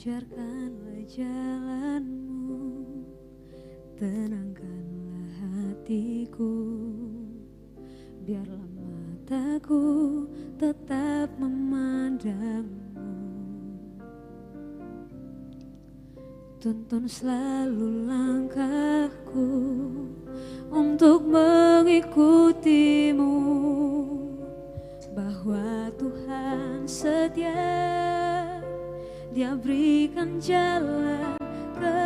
Ajarkanlah jalanmu, tenangkanlah hatiku, biarlah mataku tetap memandangmu. Tuntun selalu langkahku untuk mengikutimu, bahwa Tuhan setia, Dia berikan jalan keluar.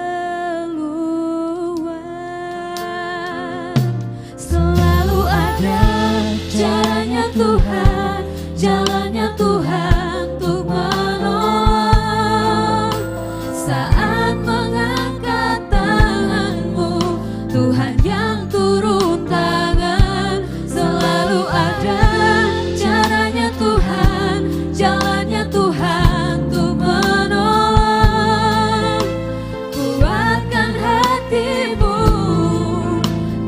Selalu ada caranya Tuhan, jalannya Tuhan untuk menolong. Saat mengangkat tanganmu, Tuhan yang turun tangan. Selalu ada caranya Tuhan, jalannya Tuhan untuk menolong. Kuatkan hatimu,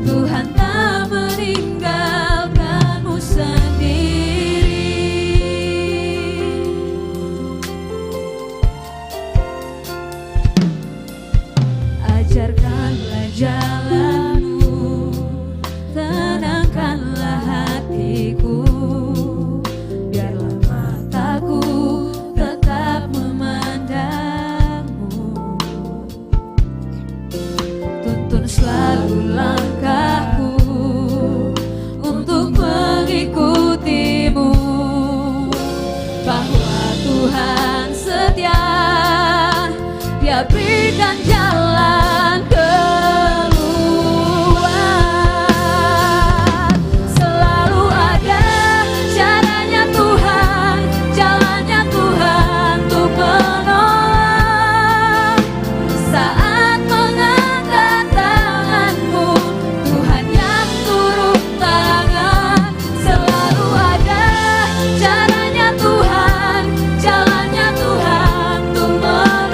Tuhan tak meninggalkanmu sendiri. Ajarkanlah jalanmu, tenangkanlah hatiku, biarlah mataku tetap memandangmu. Tuntun selalu langkahku untuk mengikutimu, bahwa Tuhan setia, Dia berikan jalan keluar. Selalu ada caranya Tuhan, jalannya Tuhan untuk menolong. Saat mengangkat tanganmu, Tuhan yang turun tangan. Selalu ada caranya Tuhan, jalannya Tuhan untuk menolong.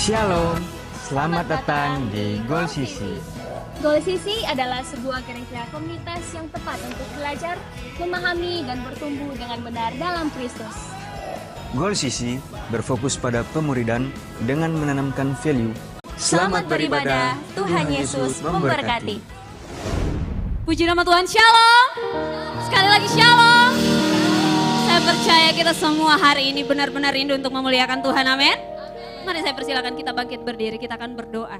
Shalom, selamat datang di Goal Sisi. Goal Sisi adalah sebuah gereja komunitas yang tepat untuk belajar, memahami, dan bertumbuh dengan benar dalam Kristus. Goal Sisi berfokus pada pemuridan dengan menanamkan value. Selamat beribadah, Tuhan Yesus memberkati. Puji nama Tuhan, shalom. Sekali lagi shalom. Saya percaya kita semua hari ini benar-benar rindu untuk memuliakan Tuhan, amin. Mari saya persilakan kita bangkit berdiri, kita akan berdoa.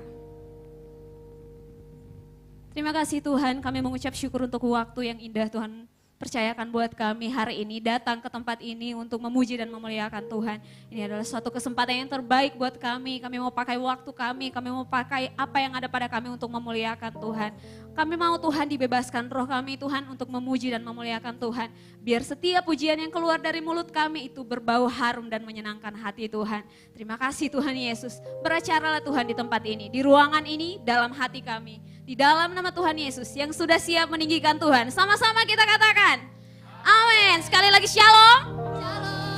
Terima kasih Tuhan, kami mengucap syukur untuk waktu yang indah Tuhan percayakan buat kami hari ini datang ke tempat ini untuk memuji dan memuliakan Tuhan. Ini adalah suatu kesempatan yang terbaik buat kami mau pakai waktu kami mau pakai apa yang ada pada kami untuk memuliakan Tuhan. Kami mau Tuhan dibebaskan roh kami Tuhan untuk memuji dan memuliakan Tuhan. Biar setiap pujian yang keluar dari mulut kami itu berbau harum dan menyenangkan hati Tuhan. Terima kasih Tuhan Yesus, beracaralah Tuhan di tempat ini, di ruangan ini, dalam hati kami. Di dalam nama Tuhan Yesus yang sudah siap meninggikan Tuhan. Sama-sama kita katakan, amin. Sekali lagi shalom.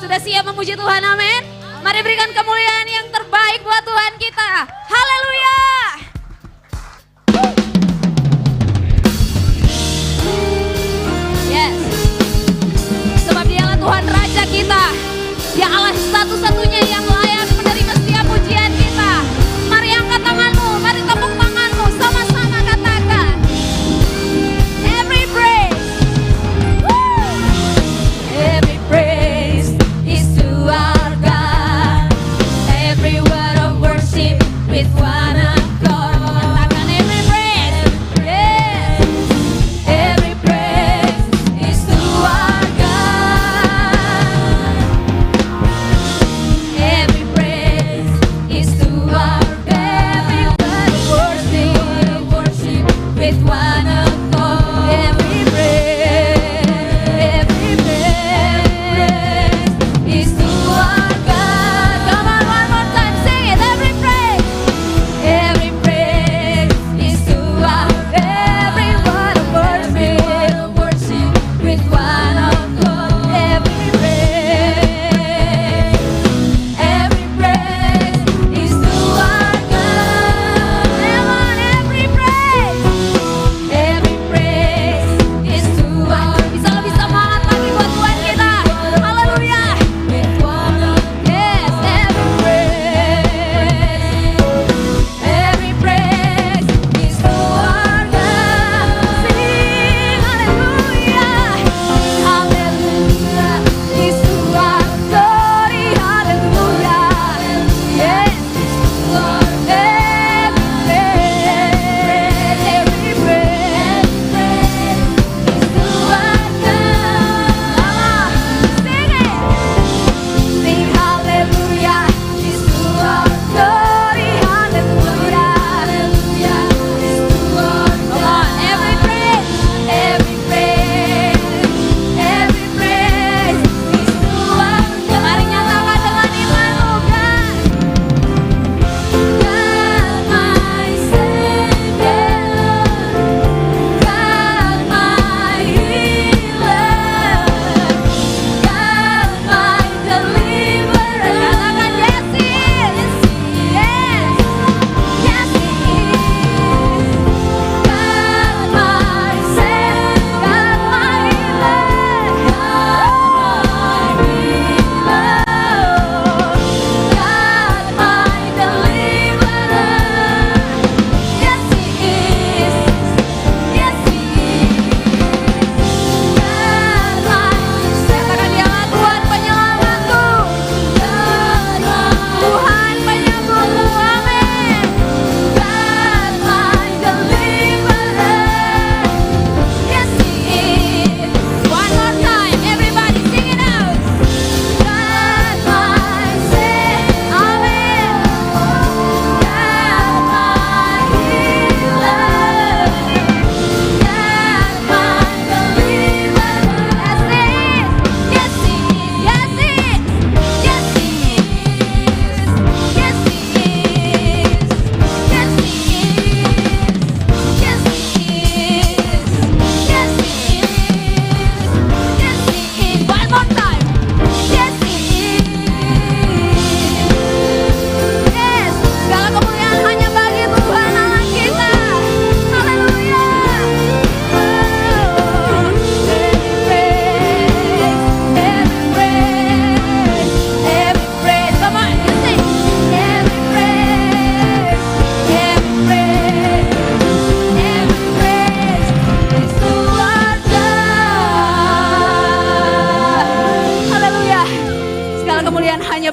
Sudah siap memuji Tuhan, amin. Mari berikan kemuliaan yang terbaik buat Tuhan kita. Haleluya. Yes. Sebab dialah Tuhan Raja kita. Dia Allah satu-satunya yang layak menerima setiap pujian kita. Mari angkat tanganmu, mari tepuk tanganmu, sama-sama katakan. Every praise, woo! Every praise is to our God. Every word of worship with one accord.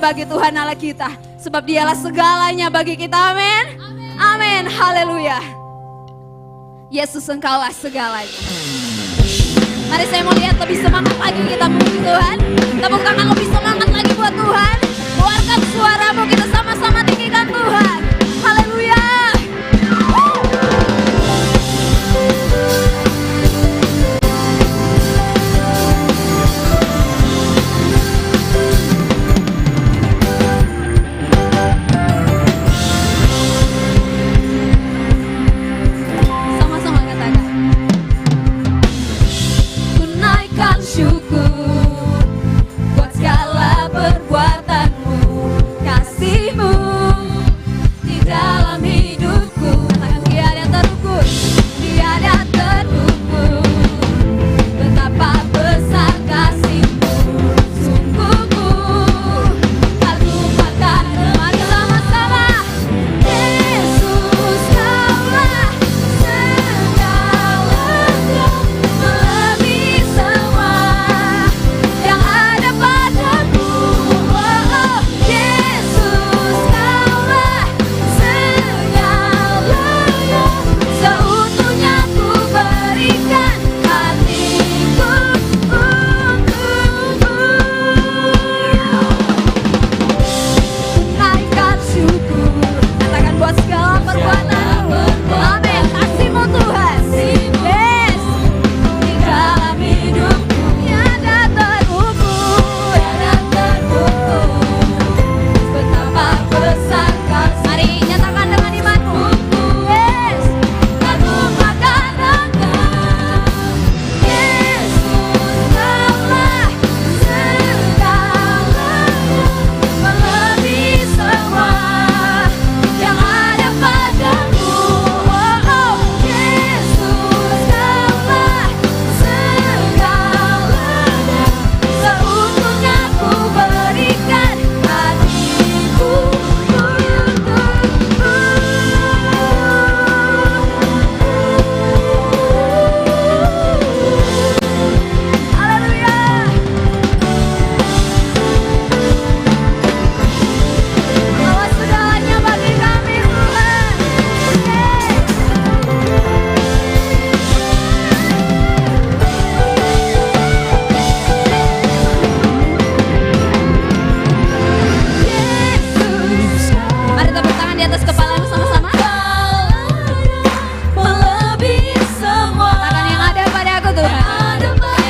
bagi Tuhan Allah kita. Sebab dialah segalanya bagi kita, amin. Amin, haleluya. Yesus engkaulah segalanya. Mari saya mau lihat lebih semangat lagi kita memuji Tuhan. Tepuk tangan lebih semangat lagi buat Tuhan. Keluarkan suaramu, kita sama-sama tinggikan Tuhan. Haleluya. Sama-sama katakan. Ku naikkan syukur buat segala perbuatanmu, kasihmu di dalam hidupku. Katakan tiada terukur, tiada terukur. Betapa besar kasihmu, sungguh ku tak lupakan. Mari sama-sama. Yesus kaulah segalanya, melebihi semua yang ada padaku. Oh, Yesus kaulah segalanya, seutuhnya ku berikan hatiku untukmu. Naikkan syukur, katakan buat segala perbuatanmu. Amin, kasihmu Tuhan. Yes, di dalam hidupku tiada terukur, tiada terukur. Betapa besar kasih. Mari nyatakan dengan imanmu. Yes, tak lupakan engkau. Yesus kaulah segalanya, melebihi semua yang ada padaku. Oh, Yesus kaulah segalanya, seutuhnya ku berikan hatiku untukmu. Haleluya. Engkaulah segalanya bagi kami Tuhan. Yesus, mari tepuk tangan di atas kepalamu sama-sama. Melebihi semua. Katakan yang ada pada aku Tuhan.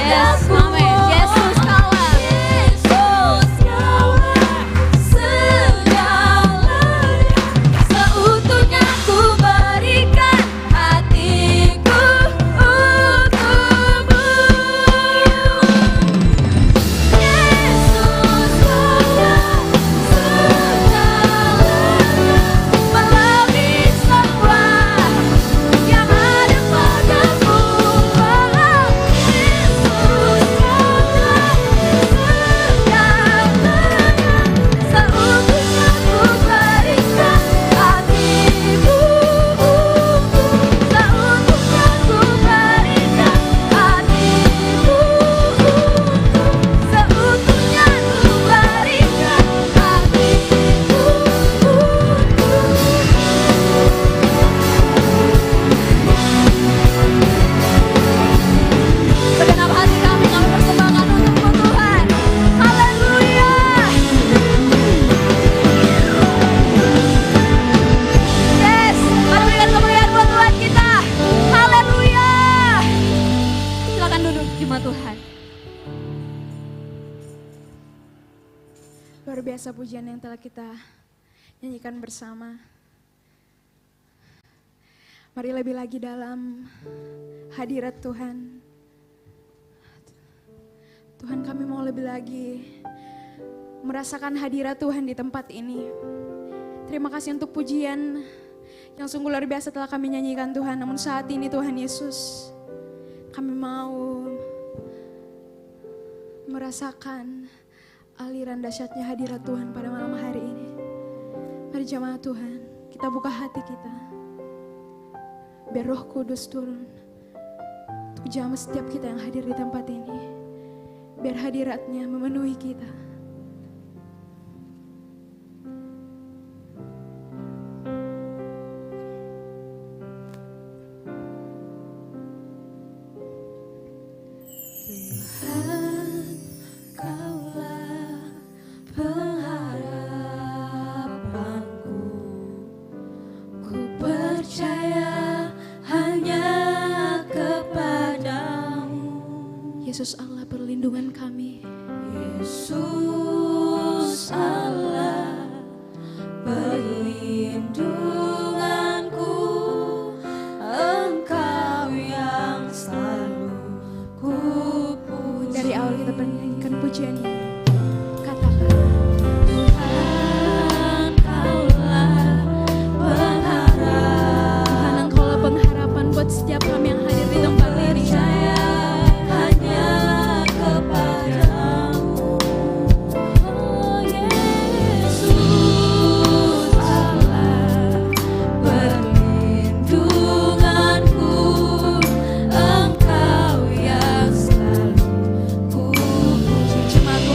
Yes, amin. Yesus kaulah. Yesus kaulah segalanya, seutuhnya ku berikan hatiku untukmu. Yesus kaulah segalanya, melebihi semua yang ada padaku. Oh, Yesus kaulah segalanya, seutuhnya ku berikan hatiku untukmu. Seutuhnya ku berikan hatiku untukmu. Seutuhnya ku berikan hatiku untukmu. Segenap hati kami persembahkan untukmu Tuhan. Haleluya. Yes, mari berikan kemuliaan buat Tuhan kita. Haleluya. Silakan duduk jemaat Tuhan. Luar biasa pujian yang telah kita nyanyikan bersama. Mari lebih lagi dalam hadirat Tuhan. Tuhan, kami mau lebih lagi merasakan hadirat Tuhan di tempat ini. Terima kasih untuk pujian yang sungguh luar biasa telah kami nyanyikan Tuhan. Namun saat ini Tuhan Yesus, kami mau merasakan aliran dahsyatnya hadirat Tuhan pada malam hari ini. Mari jemaat Tuhan, kita buka hati kita. Biar Roh Kudus turun untuk jamah setiap kita yang hadir di tempat ini. Biar hadiratnya memenuhi kita. Yesus Allah perlindungan kami. Yesus Allah perlindunganku, Engkau yang selalu kupuji. Dari awal kita menyanyikan pujian ini, katakan Tuhan, Kaulah pengharapan. Tuhan, Engkaulah pengharapan buat setiap kami yang hadir di tempat ini. Percaya hanya kepadamu, oh Yesus Allah perlindunganku, Engkau yang selalu kupuji. Jemaat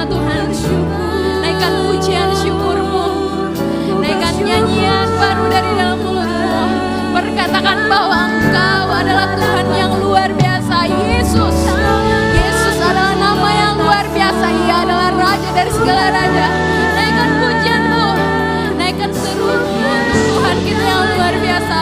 Tuhan. Naikkan pujian syukur-Mu, naikkan nyanyian baru dari dalam mulut-Mu. Berkatakan bahwa Engkau adalah Tuhan yang luar biasa. Yesus, Yesus adalah nama yang luar biasa. Ia adalah Raja dari segala raja. Naikkan pujian-Mu, naikkan seru untuk Tuhan kita yang luar biasa.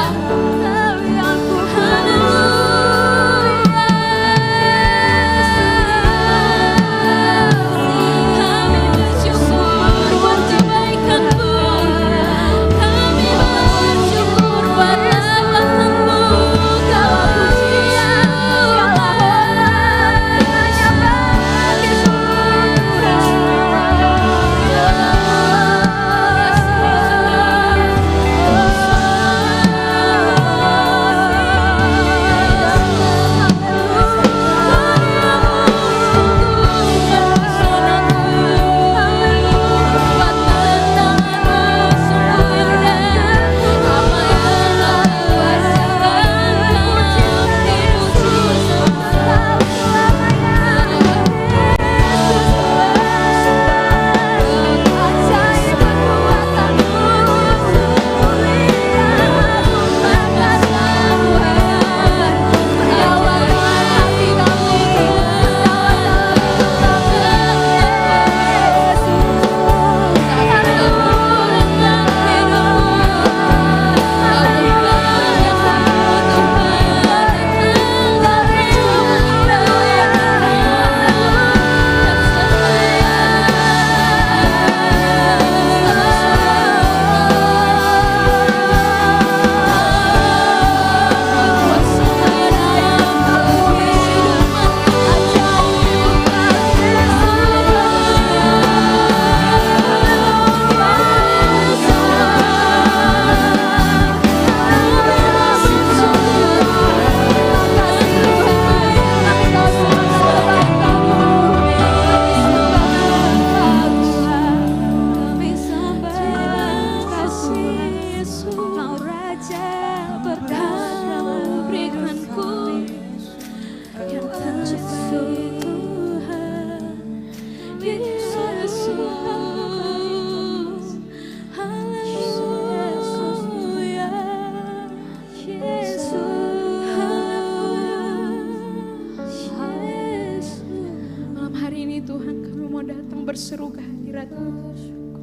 berseru kehadirat-Mu.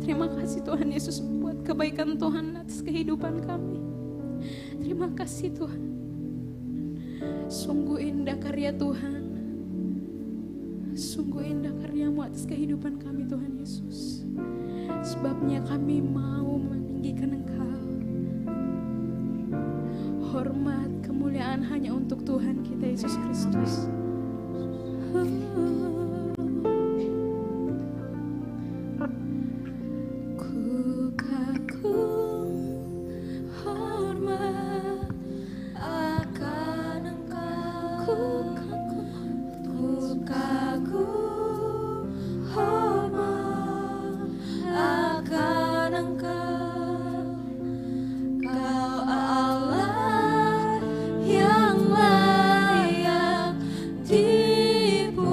Terima kasih Tuhan Yesus buat kebaikan Tuhan atas kehidupan kami. Terima kasih Tuhan. Sungguh indah karya Tuhan. Sungguh indah karya-Mu atas kehidupan kami Tuhan Yesus. Sebabnya kami mau meninggikan Engkau. Hormat, kemuliaan hanya untuk Tuhan kita Yesus Kristus. Yang layak dipuji.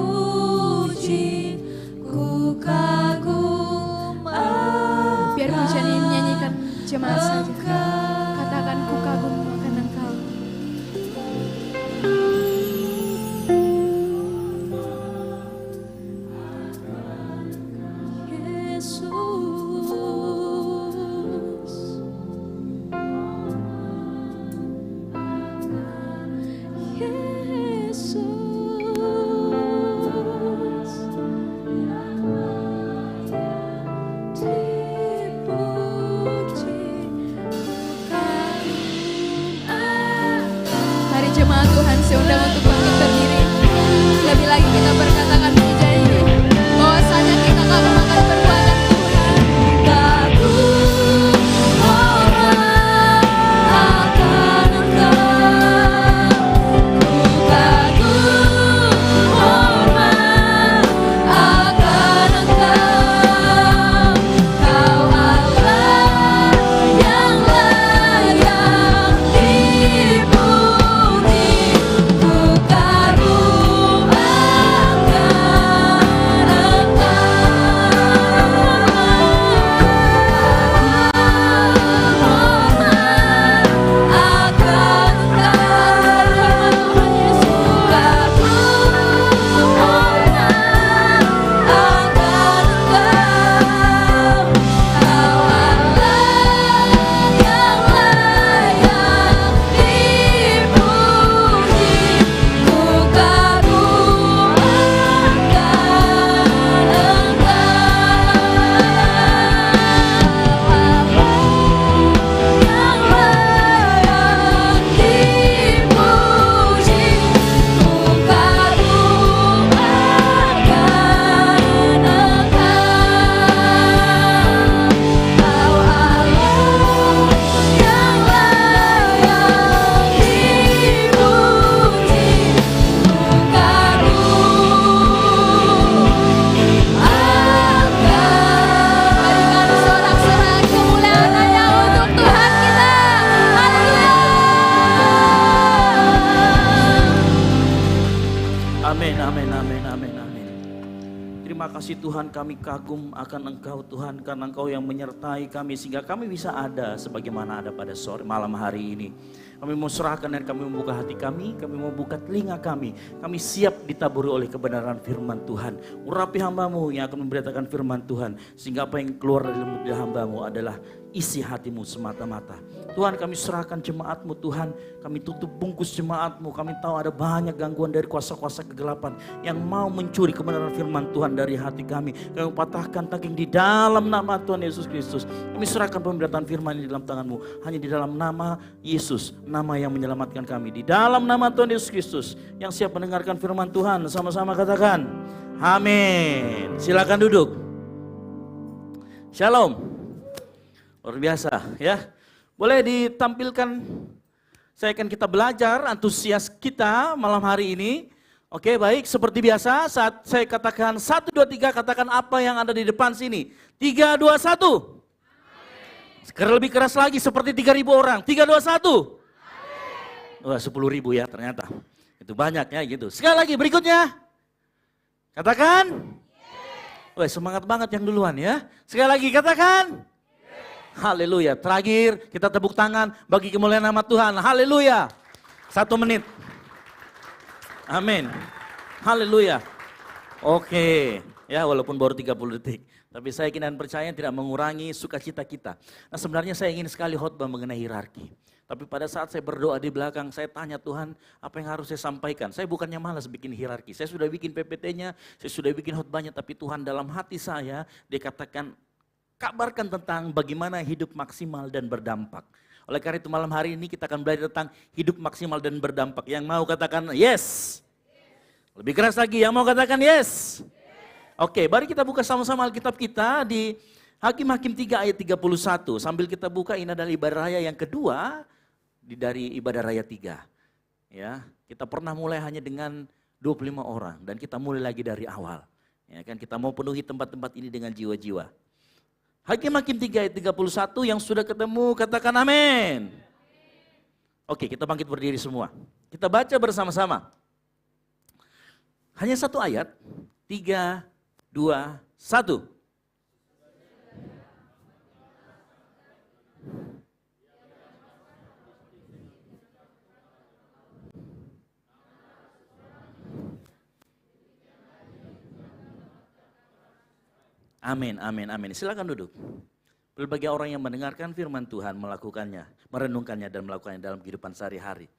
Terima kasih Tuhan, kami kagum akan Engkau Tuhan, karena Engkau yang menyertai kami sehingga kami bisa ada sebagaimana ada pada sore malam hari ini. Kami mau serahkan dan kami membuka hati kami mau buka telinga kami siap ditaburi oleh kebenaran firman Tuhan. Urapi hambamu yang akan memberitakan firman Tuhan, sehingga apa yang keluar dari mulut hambamu adalah isi hatimu semata-mata. Tuhan, kami serahkan jemaatmu Tuhan, kami tutup bungkus jemaatmu. Kami tahu ada banyak gangguan dari kuasa-kuasa kegelapan yang mau mencuri kebenaran firman Tuhan dari hati kami. Kami patahkan taging di dalam nama Tuhan Yesus Kristus. Kami serahkan pemberitaan firman ini dalam tanganmu, hanya di dalam nama Yesus, nama yang menyelamatkan kami. Di dalam nama Tuhan Yesus Kristus, yang siap mendengarkan firman Tuhan, sama-sama katakan amin. Silakan duduk. Shalom. Luar biasa ya. Boleh ditampilkan, saya akan kita belajar antusias kita malam hari ini. Oke, baik, seperti biasa saat saya katakan 1, 2, 3, katakan apa yang ada di depan sini. 3, 2, 1. Sekarang lebih keras lagi seperti 3.000 orang. 3, 2, 1. Wah, 10.000 ya ternyata. Itu banyak ya gitu. Sekali lagi berikutnya. Katakan. Wah, semangat banget yang duluan ya. Sekali lagi katakan. Haleluya. Terakhir kita tepuk tangan bagi kemuliaan nama Tuhan. Haleluya. 1 menit. Amin. Haleluya. Oke. Ya, walaupun baru 30 detik. Tapi saya yakin dan percaya tidak mengurangi sukacita kita. Nah, sebenarnya saya ingin sekali khotbah mengenai hierarki. Tapi pada saat saya berdoa di belakang, saya tanya Tuhan, apa yang harus saya sampaikan? Saya bukannya malas bikin hierarki. Saya sudah bikin PPT-nya, saya sudah bikin khotbahnya, tapi Tuhan dalam hati saya, dia katakan, kabarkan tentang bagaimana hidup maksimal dan berdampak. Oleh karena itu malam hari ini kita akan belajar tentang hidup maksimal dan berdampak. Yang mau katakan yes. Lebih keras lagi, yang mau katakan yes. Oke, mari kita buka sama-sama Alkitab kita di Hakim-Hakim 3 ayat 31. Sambil kita buka, ini adalah ibadah raya yang kedua dari ibadah raya 3. Ya, kita pernah mulai hanya dengan 25 orang dan kita mulai lagi dari awal. Ya kan, kita mau penuhi tempat-tempat ini dengan jiwa-jiwa. Hakim-Hakim 3 ayat 31 yang sudah ketemu katakan amin. Oke, kita bangkit berdiri semua. Kita baca bersama-sama. Hanya satu ayat. 3, 2, 1. Amin, amin, amin. Silakan duduk. Berbagai orang yang mendengarkan firman Tuhan melakukannya, merenungkannya dan melakukannya dalam kehidupan sehari-hari.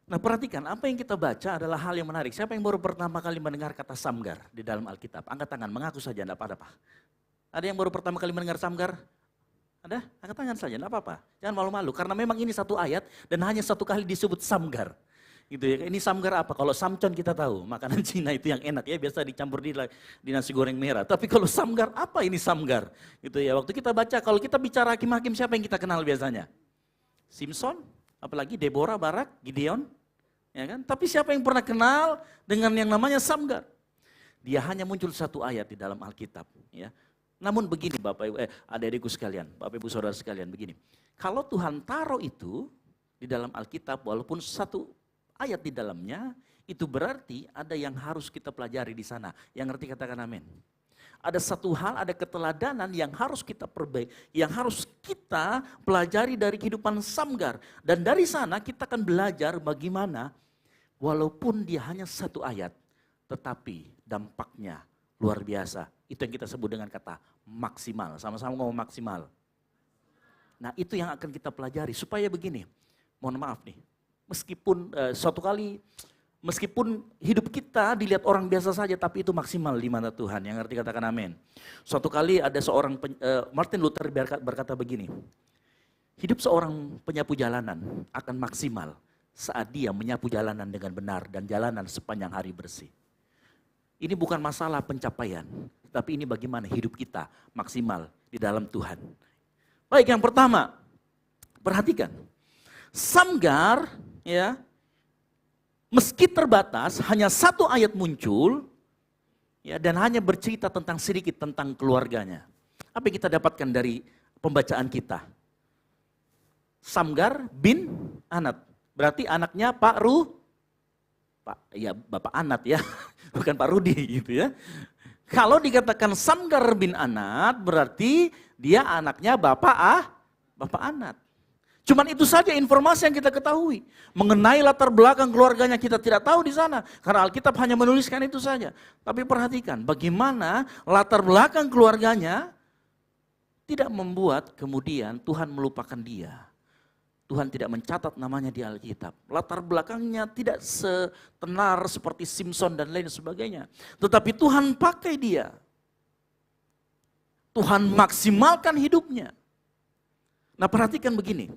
Nah, perhatikan apa yang kita baca adalah hal yang menarik. Siapa yang baru pertama kali mendengar kata samgar di dalam Alkitab? Angkat tangan, mengaku saja, enggak apa-apa. Ada yang baru pertama kali mendengar samgar? Ada? Angkat tangan saja, enggak apa-apa. Jangan malu-malu, karena memang ini satu ayat dan hanya satu kali disebut samgar. Gitu ya. Ini samgar apa? Kalau samcon kita tahu, makanan Cina itu yang enak ya, biasa dicampur di nasi goreng merah. Tapi kalau samgar, apa ini samgar? Gitu ya. Waktu kita baca, kalau kita bicara hakim-hakim, siapa yang kita kenal biasanya? Simpson, apalagi Deborah, Barak, Gideon, ya kan? Tapi siapa yang pernah kenal dengan yang namanya samgar? Dia hanya muncul satu ayat di dalam Alkitab, ya. Namun begini Bapak Ibu, adik-adikku sekalian, Bapak Ibu Saudara sekalian, begini. Kalau Tuhan taruh itu di dalam Alkitab, walaupun satu ayat di dalamnya, itu berarti ada yang harus kita pelajari di sana. Yang ngerti katakan amin. Ada satu hal, ada keteladanan yang harus kita perbaiki, yang harus kita pelajari dari kehidupan samgar. Dan dari sana kita akan belajar bagaimana walaupun dia hanya satu ayat, tetapi dampaknya luar biasa. Itu yang kita sebut dengan kata maksimal. Sama-sama ngomong maksimal. Nah, itu yang akan kita pelajari supaya begini. Mohon maaf nih. Meskipun suatu kali, meskipun hidup kita dilihat orang biasa saja, tapi itu maksimal di mata Tuhan. Yang ngerti katakan amin. Suatu kali ada seorang, Martin Luther berkata begini, hidup seorang penyapu jalanan akan maksimal saat dia menyapu jalanan dengan benar dan jalanan sepanjang hari bersih. Ini bukan masalah pencapaian, tapi ini bagaimana hidup kita maksimal di dalam Tuhan. Baik, yang pertama, perhatikan. Samgar, ya, meski terbatas, hanya satu ayat muncul, ya, dan hanya bercerita tentang sedikit tentang keluarganya. Apa yang kita dapatkan dari pembacaan kita? Samgar bin Anat, berarti anaknya Bapak Anat ya, bukan Pak Rudi gitu ya. Kalau dikatakan Samgar bin Anat berarti dia anaknya bapak Anat. Cuman itu saja informasi yang kita ketahui. Mengenai latar belakang keluarganya kita tidak tahu di sana. Karena Alkitab hanya menuliskan itu saja. Tapi perhatikan bagaimana latar belakang keluarganya tidak membuat kemudian Tuhan melupakan dia. Tuhan tidak mencatat namanya di Alkitab. Latar belakangnya tidak setenar seperti Simpson dan lain sebagainya. Tetapi Tuhan pakai dia. Tuhan maksimalkan hidupnya. Nah perhatikan begini.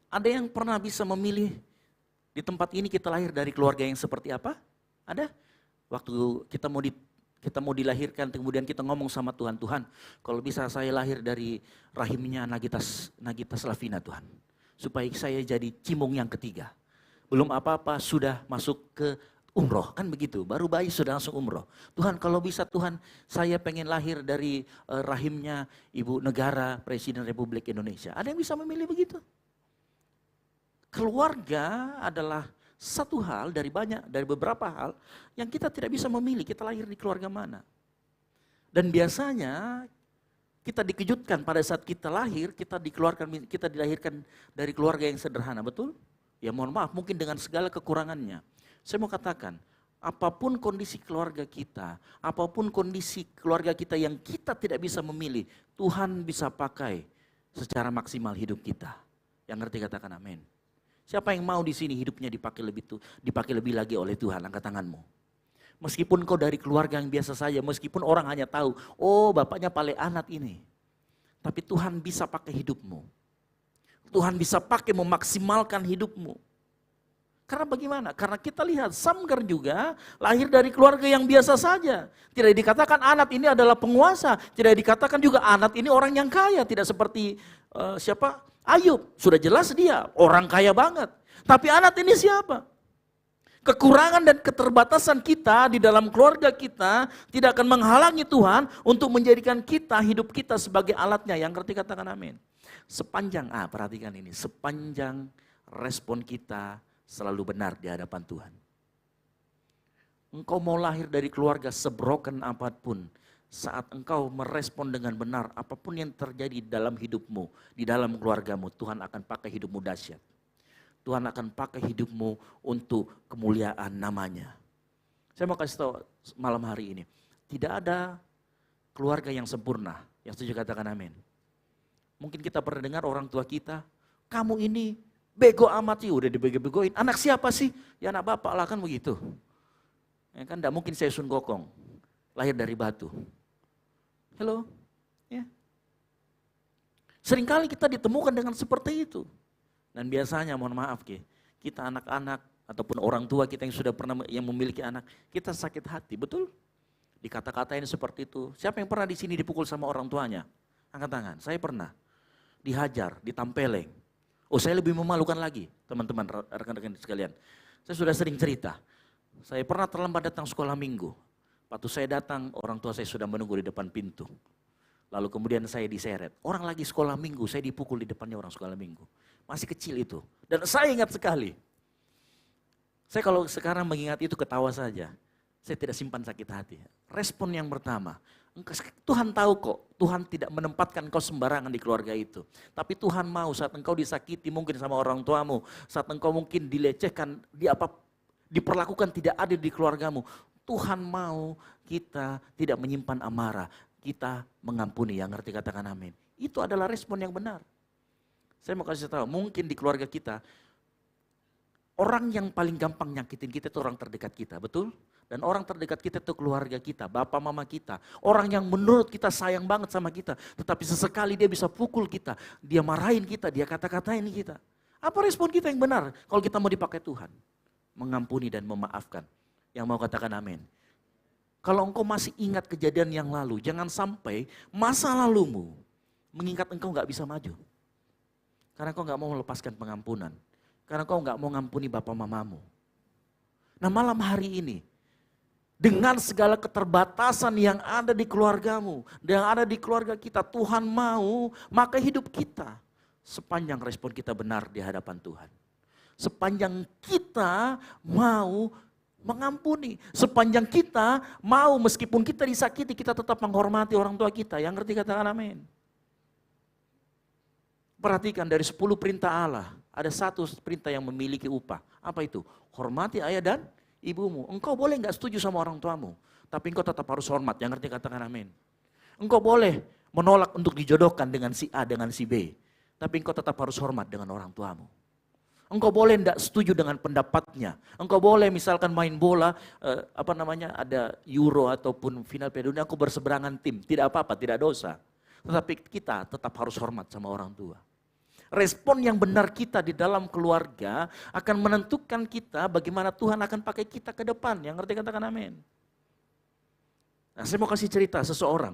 Ada yang pernah bisa memilih di tempat ini kita lahir dari keluarga yang seperti apa? Ada? Waktu kita mau dilahirkan, kemudian kita ngomong sama Tuhan, Tuhan, kalau bisa saya lahir dari rahimnya Nagita Slavina Tuhan. Supaya saya jadi cimung yang ketiga. Belum apa-apa sudah masuk ke umroh, kan begitu. Baru bayi sudah langsung umroh. Tuhan kalau bisa Tuhan, saya pengen lahir dari rahimnya Ibu Negara Presiden Republik Indonesia. Ada yang bisa memilih begitu? Keluarga adalah satu hal dari beberapa hal yang kita tidak bisa memilih, kita lahir di keluarga mana. Dan biasanya kita dikejutkan pada saat kita lahir, kita dilahirkan dari keluarga yang sederhana, betul? Ya mohon maaf, mungkin dengan segala kekurangannya. Saya mau katakan, apapun kondisi keluarga kita, apapun kondisi keluarga kita yang kita tidak bisa memilih, Tuhan bisa pakai secara maksimal hidup kita. Yang ngerti katakan amin. Siapa yang mau di sini hidupnya dipakai lebih lagi oleh Tuhan? Angkat tanganmu. Meskipun kau dari keluarga yang biasa saja, meskipun orang hanya tahu, oh bapaknya Pale Anat ini. Tapi Tuhan bisa pakai hidupmu. Tuhan bisa pakai memaksimalkan hidupmu. Karena bagaimana? Karena kita lihat Samgar juga lahir dari keluarga yang biasa saja. Tidak dikatakan Anat ini adalah penguasa. Tidak dikatakan juga Anat ini orang yang kaya. Tidak seperti siapa? Ayub, sudah jelas dia orang kaya banget. Tapi Anat ini siapa? Kekurangan dan keterbatasan kita di dalam keluarga kita tidak akan menghalangi Tuhan untuk menjadikan hidup kita sebagai alatnya. Yang ngerti katakan amin. Perhatikan ini, sepanjang respon kita selalu benar di hadapan Tuhan. Engkau mau lahir dari keluarga sebroken apapun, saat engkau merespon dengan benar, apapun yang terjadi dalam hidupmu, di dalam keluargamu, Tuhan akan pakai hidupmu dahsyat. Tuhan akan pakai hidupmu untuk kemuliaan namanya. Saya mau kasih tahu malam hari ini, tidak ada keluarga yang sempurna. Yang setuju katakan amin. Mungkin kita pernah dengar orang tua kita, kamu ini bego amat sih, udah dibego-begoin. Anak siapa sih? Ya anak bapak lah, kan begitu. Ya kan tidak mungkin saya Sun Gokong, lahir dari batu. Halo, ya. Seringkali kita ditemukan dengan seperti itu. Dan biasanya mohon maaf kita anak-anak ataupun orang tua kita yang sudah pernah yang memiliki anak, kita sakit hati, betul? Dikata-katain seperti itu. Siapa yang pernah di sini dipukul sama orang tuanya? Angkat tangan. Saya pernah dihajar, ditampeleng. Oh, saya lebih memalukan lagi, teman-teman, rekan-rekan sekalian. Saya sudah sering cerita. Saya pernah terlambat datang sekolah minggu. Waktu saya datang, orang tua saya sudah menunggu di depan pintu. Lalu kemudian saya diseret. Orang lagi sekolah minggu, saya dipukul di depannya orang sekolah minggu. Masih kecil itu. Dan saya ingat sekali. Saya kalau sekarang mengingat itu ketawa saja. Saya tidak simpan sakit hati. Respon yang pertama, Tuhan tahu kok, Tuhan tidak menempatkan kau sembarangan di keluarga itu. Tapi Tuhan mau saat engkau disakiti mungkin sama orang tuamu, saat engkau mungkin dilecehkan, diperlakukan tidak adil di keluargamu. Tuhan mau kita tidak menyimpan amarah, kita mengampuni. Yang ngerti katakan amin. Itu adalah respon yang benar. Saya mau kasih tahu, mungkin di keluarga kita, orang yang paling gampang nyakitin kita itu orang terdekat kita, betul? Dan orang terdekat kita itu keluarga kita, bapak mama kita. Orang yang menurut kita sayang banget sama kita, tetapi sesekali dia bisa pukul kita, dia marahin kita, dia kata-katain kita. Apa respon kita yang benar kalau kita mau dipakai Tuhan? Mengampuni dan memaafkan. Yang mau katakan amin. Kalau engkau masih ingat kejadian yang lalu, jangan sampai masa lalumu mengingat engkau gak bisa maju. Karena engkau gak mau melepaskan pengampunan. Karena engkau gak mau ngampuni bapak mamamu. Nah malam hari ini, dengan segala keterbatasan yang ada di keluargamu, yang ada di keluarga kita, Tuhan mau maka hidup kita sepanjang respon kita benar di hadapan Tuhan. Sepanjang kita mau Mengampuni. Sepanjang kita mau, meskipun kita disakiti, kita tetap menghormati orang tua kita. Yang ngerti katakan amin. Perhatikan dari 10 perintah Allah, ada satu perintah yang memiliki upah. Apa itu? Hormati ayah dan ibumu. Engkau boleh nggak setuju sama orang tuamu, tapi engkau tetap harus hormat. Yang ngerti katakan amin. Engkau boleh menolak untuk dijodohkan dengan si A, dengan si B, tapi engkau tetap harus hormat dengan orang tuamu. Engkau boleh tidak setuju dengan pendapatnya. Engkau boleh misalkan main bola, ada Euro ataupun final Piala Dunia, engkau berseberangan tim. Tidak apa-apa, tidak dosa. Tetapi kita tetap harus hormat sama orang tua. Respon yang benar kita di dalam keluarga akan menentukan kita bagaimana Tuhan akan pakai kita ke depan. Yang ngerti katakan amin. Nah, saya mau kasih cerita seseorang.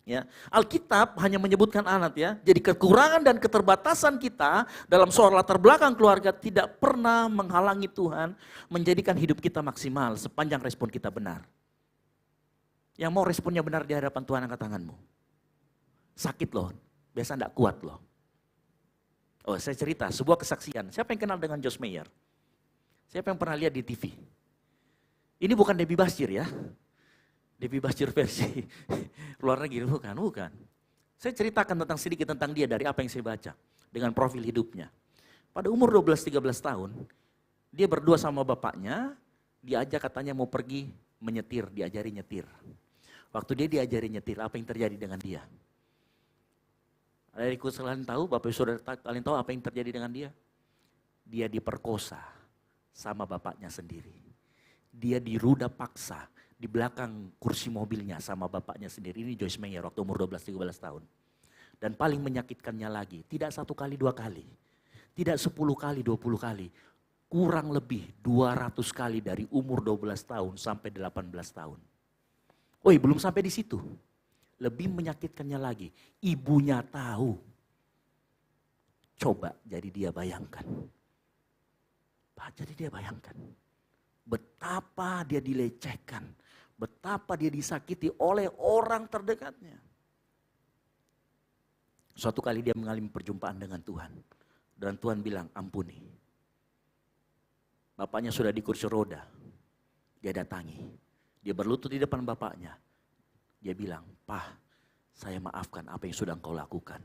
Ya, Alkitab hanya menyebutkan anak ya. Jadi kekurangan dan keterbatasan kita dalam soal latar belakang keluarga tidak pernah menghalangi Tuhan menjadikan hidup kita maksimal sepanjang respon kita benar. Yang mau responnya benar di hadapan Tuhan, angkat tanganmu. Sakit loh, biasa enggak kuat loh. Oh, saya cerita sebuah kesaksian. Siapa yang kenal dengan Josh Meyer? Siapa yang pernah lihat di TV? Ini bukan Debbie Bashir ya. Debbie Bashir versi luar negeri, bukan. Saya ceritakan sedikit tentang dia dari apa yang saya baca. Dengan profil hidupnya. Pada umur 12-13 tahun, dia berdua sama bapaknya, diajak katanya mau pergi menyetir, diajari nyetir. Waktu dia diajari nyetir, apa yang terjadi dengan dia? Adikku sekalian tahu, Bapak Saudara kalian tahu apa yang terjadi dengan dia? Dia diperkosa sama bapaknya sendiri. Dia diruda paksa di belakang kursi mobilnya sama bapaknya sendiri. Ini Joyce Meyer waktu umur 12-13 tahun. Dan paling menyakitkannya lagi, tidak 1 kali 2 kali. Tidak 10 kali 20 kali. Kurang lebih 200 kali dari umur 12 tahun sampai 18 tahun. Belum sampai di situ. Lebih menyakitkannya lagi, ibunya tahu. Coba jadi dia bayangkan. Jadi dia bayangkan. Betapa dia dilecehkan. Betapa dia disakiti oleh orang terdekatnya. Suatu kali dia mengalami perjumpaan dengan Tuhan. Dan Tuhan bilang, ampuni. Bapaknya sudah di kursi roda. Dia datangi. Dia berlutut di depan bapaknya. Dia bilang, "Pah, saya maafkan apa yang sudah engkau lakukan.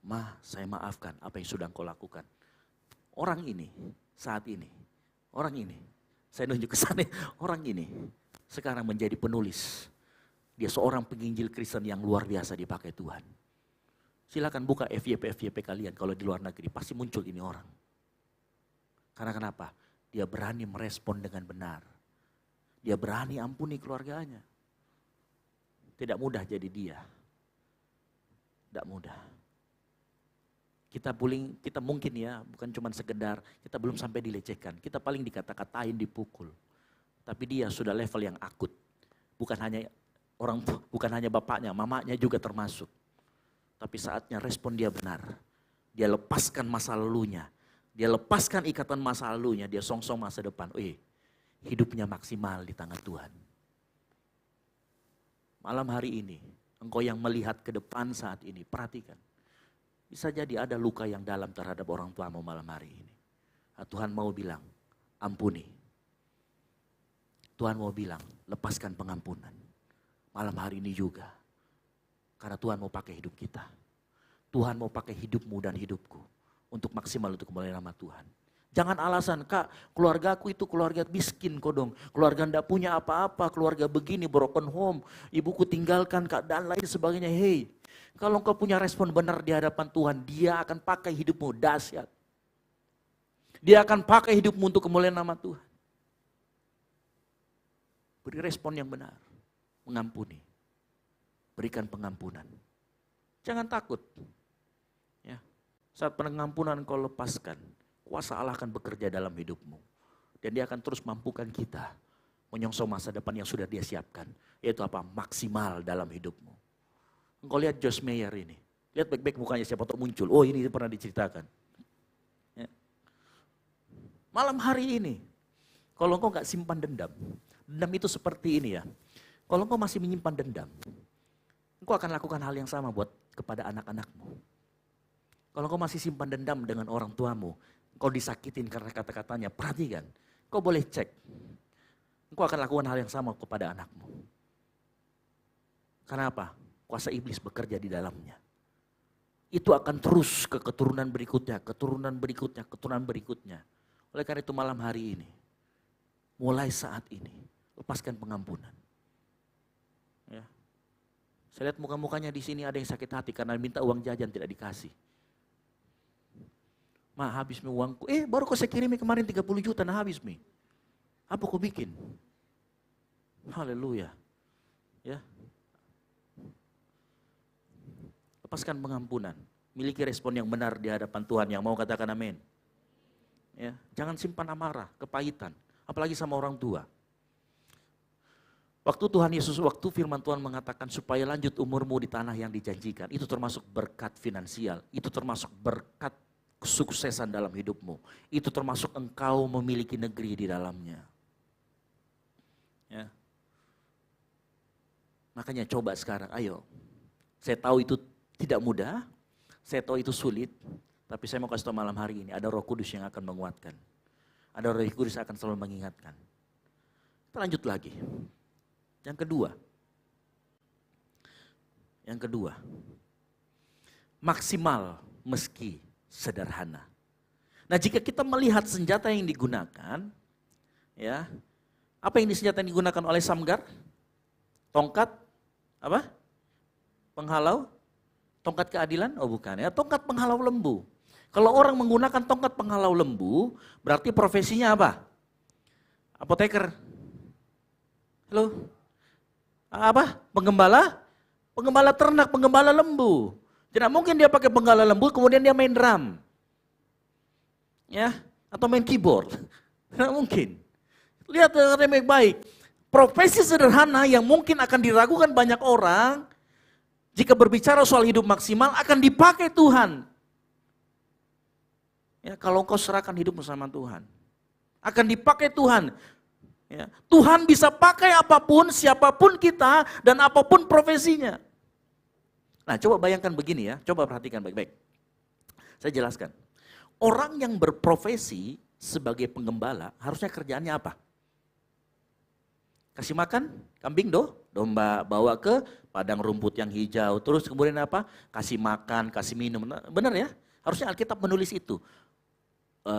Ma, saya maafkan apa yang sudah engkau lakukan." Orang ini, saat ini, saya nunjuk ke sana, orang ini sekarang menjadi penulis. Dia seorang penginjil Kristen yang luar biasa dipakai Tuhan. Silakan buka FYP kalian, kalau di luar negeri pasti muncul ini orang. Karena kenapa? Dia berani merespon dengan benar. Dia berani ampuni keluarganya. Tidak mudah jadi dia. Tidak mudah. Kita mungkin ya, bukan cuma sekedar, kita belum sampai dilecehkan. Kita paling dikata-katain, dipukul. Tapi dia sudah level yang akut. Bukan hanya bapaknya, mamanya juga termasuk. Tapi saatnya respon dia benar. Dia lepaskan masa lalunya. Dia lepaskan ikatan masa lalunya. Dia songsong masa depan. Hidupnya maksimal di tangan Tuhan. Malam hari ini, engkau yang melihat ke depan saat ini, perhatikan. Bisa jadi ada luka yang dalam terhadap orang tuamu malam hari ini. Tuhan mau bilang, ampuni. Tuhan mau bilang, lepaskan pengampunan. Malam hari ini juga. Karena Tuhan mau pakai hidup kita. Tuhan mau pakai hidupmu dan hidupku. Untuk maksimal untuk kemuliaan nama Tuhan. Jangan alasan, Kak, keluargaku itu keluarga miskin kok dong. Keluarga enggak punya apa-apa, keluarga begini, broken home. Ibuku tinggalkan, Kak, dan lain sebagainya. Hei, kalau engkau punya respon benar di hadapan Tuhan, dia akan pakai hidupmu dahsyat. Dia akan pakai hidupmu untuk kemuliaan nama Tuhan. Beri respon yang benar, mengampuni. Berikan pengampunan. Jangan takut. Ya. Saat pengampunan kau lepaskan, kuasa Allah akan bekerja dalam hidupmu. Dan dia akan terus mampukan kita menyongsong masa depan yang sudah dia siapkan. Yaitu apa? Maksimal dalam hidupmu. Engkau lihat Josh Meyer ini. Lihat baik-baik mukanya, siapa tahu muncul. Oh, ini pernah diceritakan. Ya. Malam hari ini, kalau engkau gak simpan dendam. Dendam itu seperti ini ya. Kalau engkau masih menyimpan dendam, engkau akan lakukan hal yang sama kepada anak-anakmu. Kalau engkau masih simpan dendam dengan orang tuamu, kau disakitin karena kata-katanya, perhatikan. Kau boleh cek. engkau akan lakukan hal yang sama kepada anakmu. Karena apa? Kuasa iblis bekerja di dalamnya. Itu akan terus ke keturunan berikutnya, keturunan berikutnya, keturunan berikutnya. Oleh karena itu malam hari ini, mulai saat ini, lepaskan pengampunan. Ya. Saya lihat muka-mukanya di sini ada yang sakit hati karena minta uang jajan tidak dikasih. Ma, habis mi uangku. Baru kau saya kirim kemarin 30 juta, nah habis mi. Apa kau bikin? Haleluya. Ya. Lepaskan pengampunan. Miliki respon yang benar di hadapan Tuhan, yang mau katakan amin. Ya, jangan simpan amarah, kepahitan, apalagi sama orang tua. Waktu Tuhan Yesus, waktu firman Tuhan mengatakan supaya lanjut umurmu di tanah yang dijanjikan, itu termasuk berkat finansial, itu termasuk berkat kesuksesan dalam hidupmu, itu termasuk engkau memiliki negeri di dalamnya. Ya. Makanya coba sekarang, ayo. Saya tahu itu tidak mudah, saya tahu itu sulit, tapi saya mau kasih tahu malam hari ini, ada Roh Kudus yang akan menguatkan. Ada Roh Kudus yang akan selalu mengingatkan. Kita lanjut lagi. Yang kedua, maksimal meski sederhana. Nah, jika kita melihat senjata yang digunakan, ya, apa yang senjata yang digunakan oleh Samgar? Tongkat, apa? Penghalau? Tongkat keadilan? Oh bukan ya, tongkat penghalau lembu. Kalau orang menggunakan tongkat penghalau lembu, berarti profesinya apa? Apoteker. Halo? Apa? Penggembala? Penggembala ternak, penggembala lembu. Tidak mungkin dia pakai penggembala lembu kemudian dia main drum. Ya, atau main keyboard. Tidak mungkin. Lihat dengan baik-baik. Profesi sederhana yang mungkin akan diragukan banyak orang, jika berbicara soal hidup maksimal akan dipakai Tuhan. Ya, kalau engkau serahkan hidupmu sama Tuhan, akan dipakai Tuhan. Ya, Tuhan bisa pakai apapun, siapapun kita, dan apapun profesinya. Nah, coba bayangkan begini ya, coba perhatikan baik-baik. Saya jelaskan. Orang yang berprofesi sebagai penggembala, harusnya kerjaannya apa? Kasih makan kambing domba, bawa ke padang rumput yang hijau, terus kemudian apa? Kasih makan, kasih minum. Benar ya? Harusnya Alkitab menulis itu.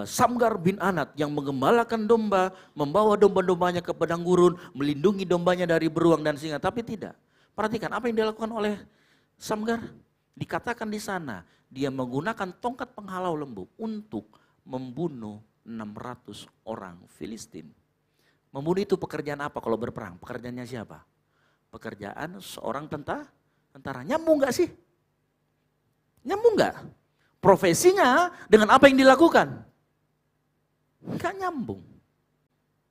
Samgar bin Anat yang menggembalakan domba, membawa domba-dombanya ke padang gurun, melindungi dombanya dari beruang dan singa. Tapi tidak. Perhatikan apa yang dilakukan oleh Samgar. Dikatakan di sana, dia menggunakan tongkat penghalau lembu untuk membunuh 600 orang Filistin. Membunuh itu pekerjaan apa kalau berperang? Pekerjaannya siapa? Pekerjaan seorang tentara. Nyambung gak sih? Nyambung gak? Profesinya dengan apa yang dilakukan? Enggak nyambung.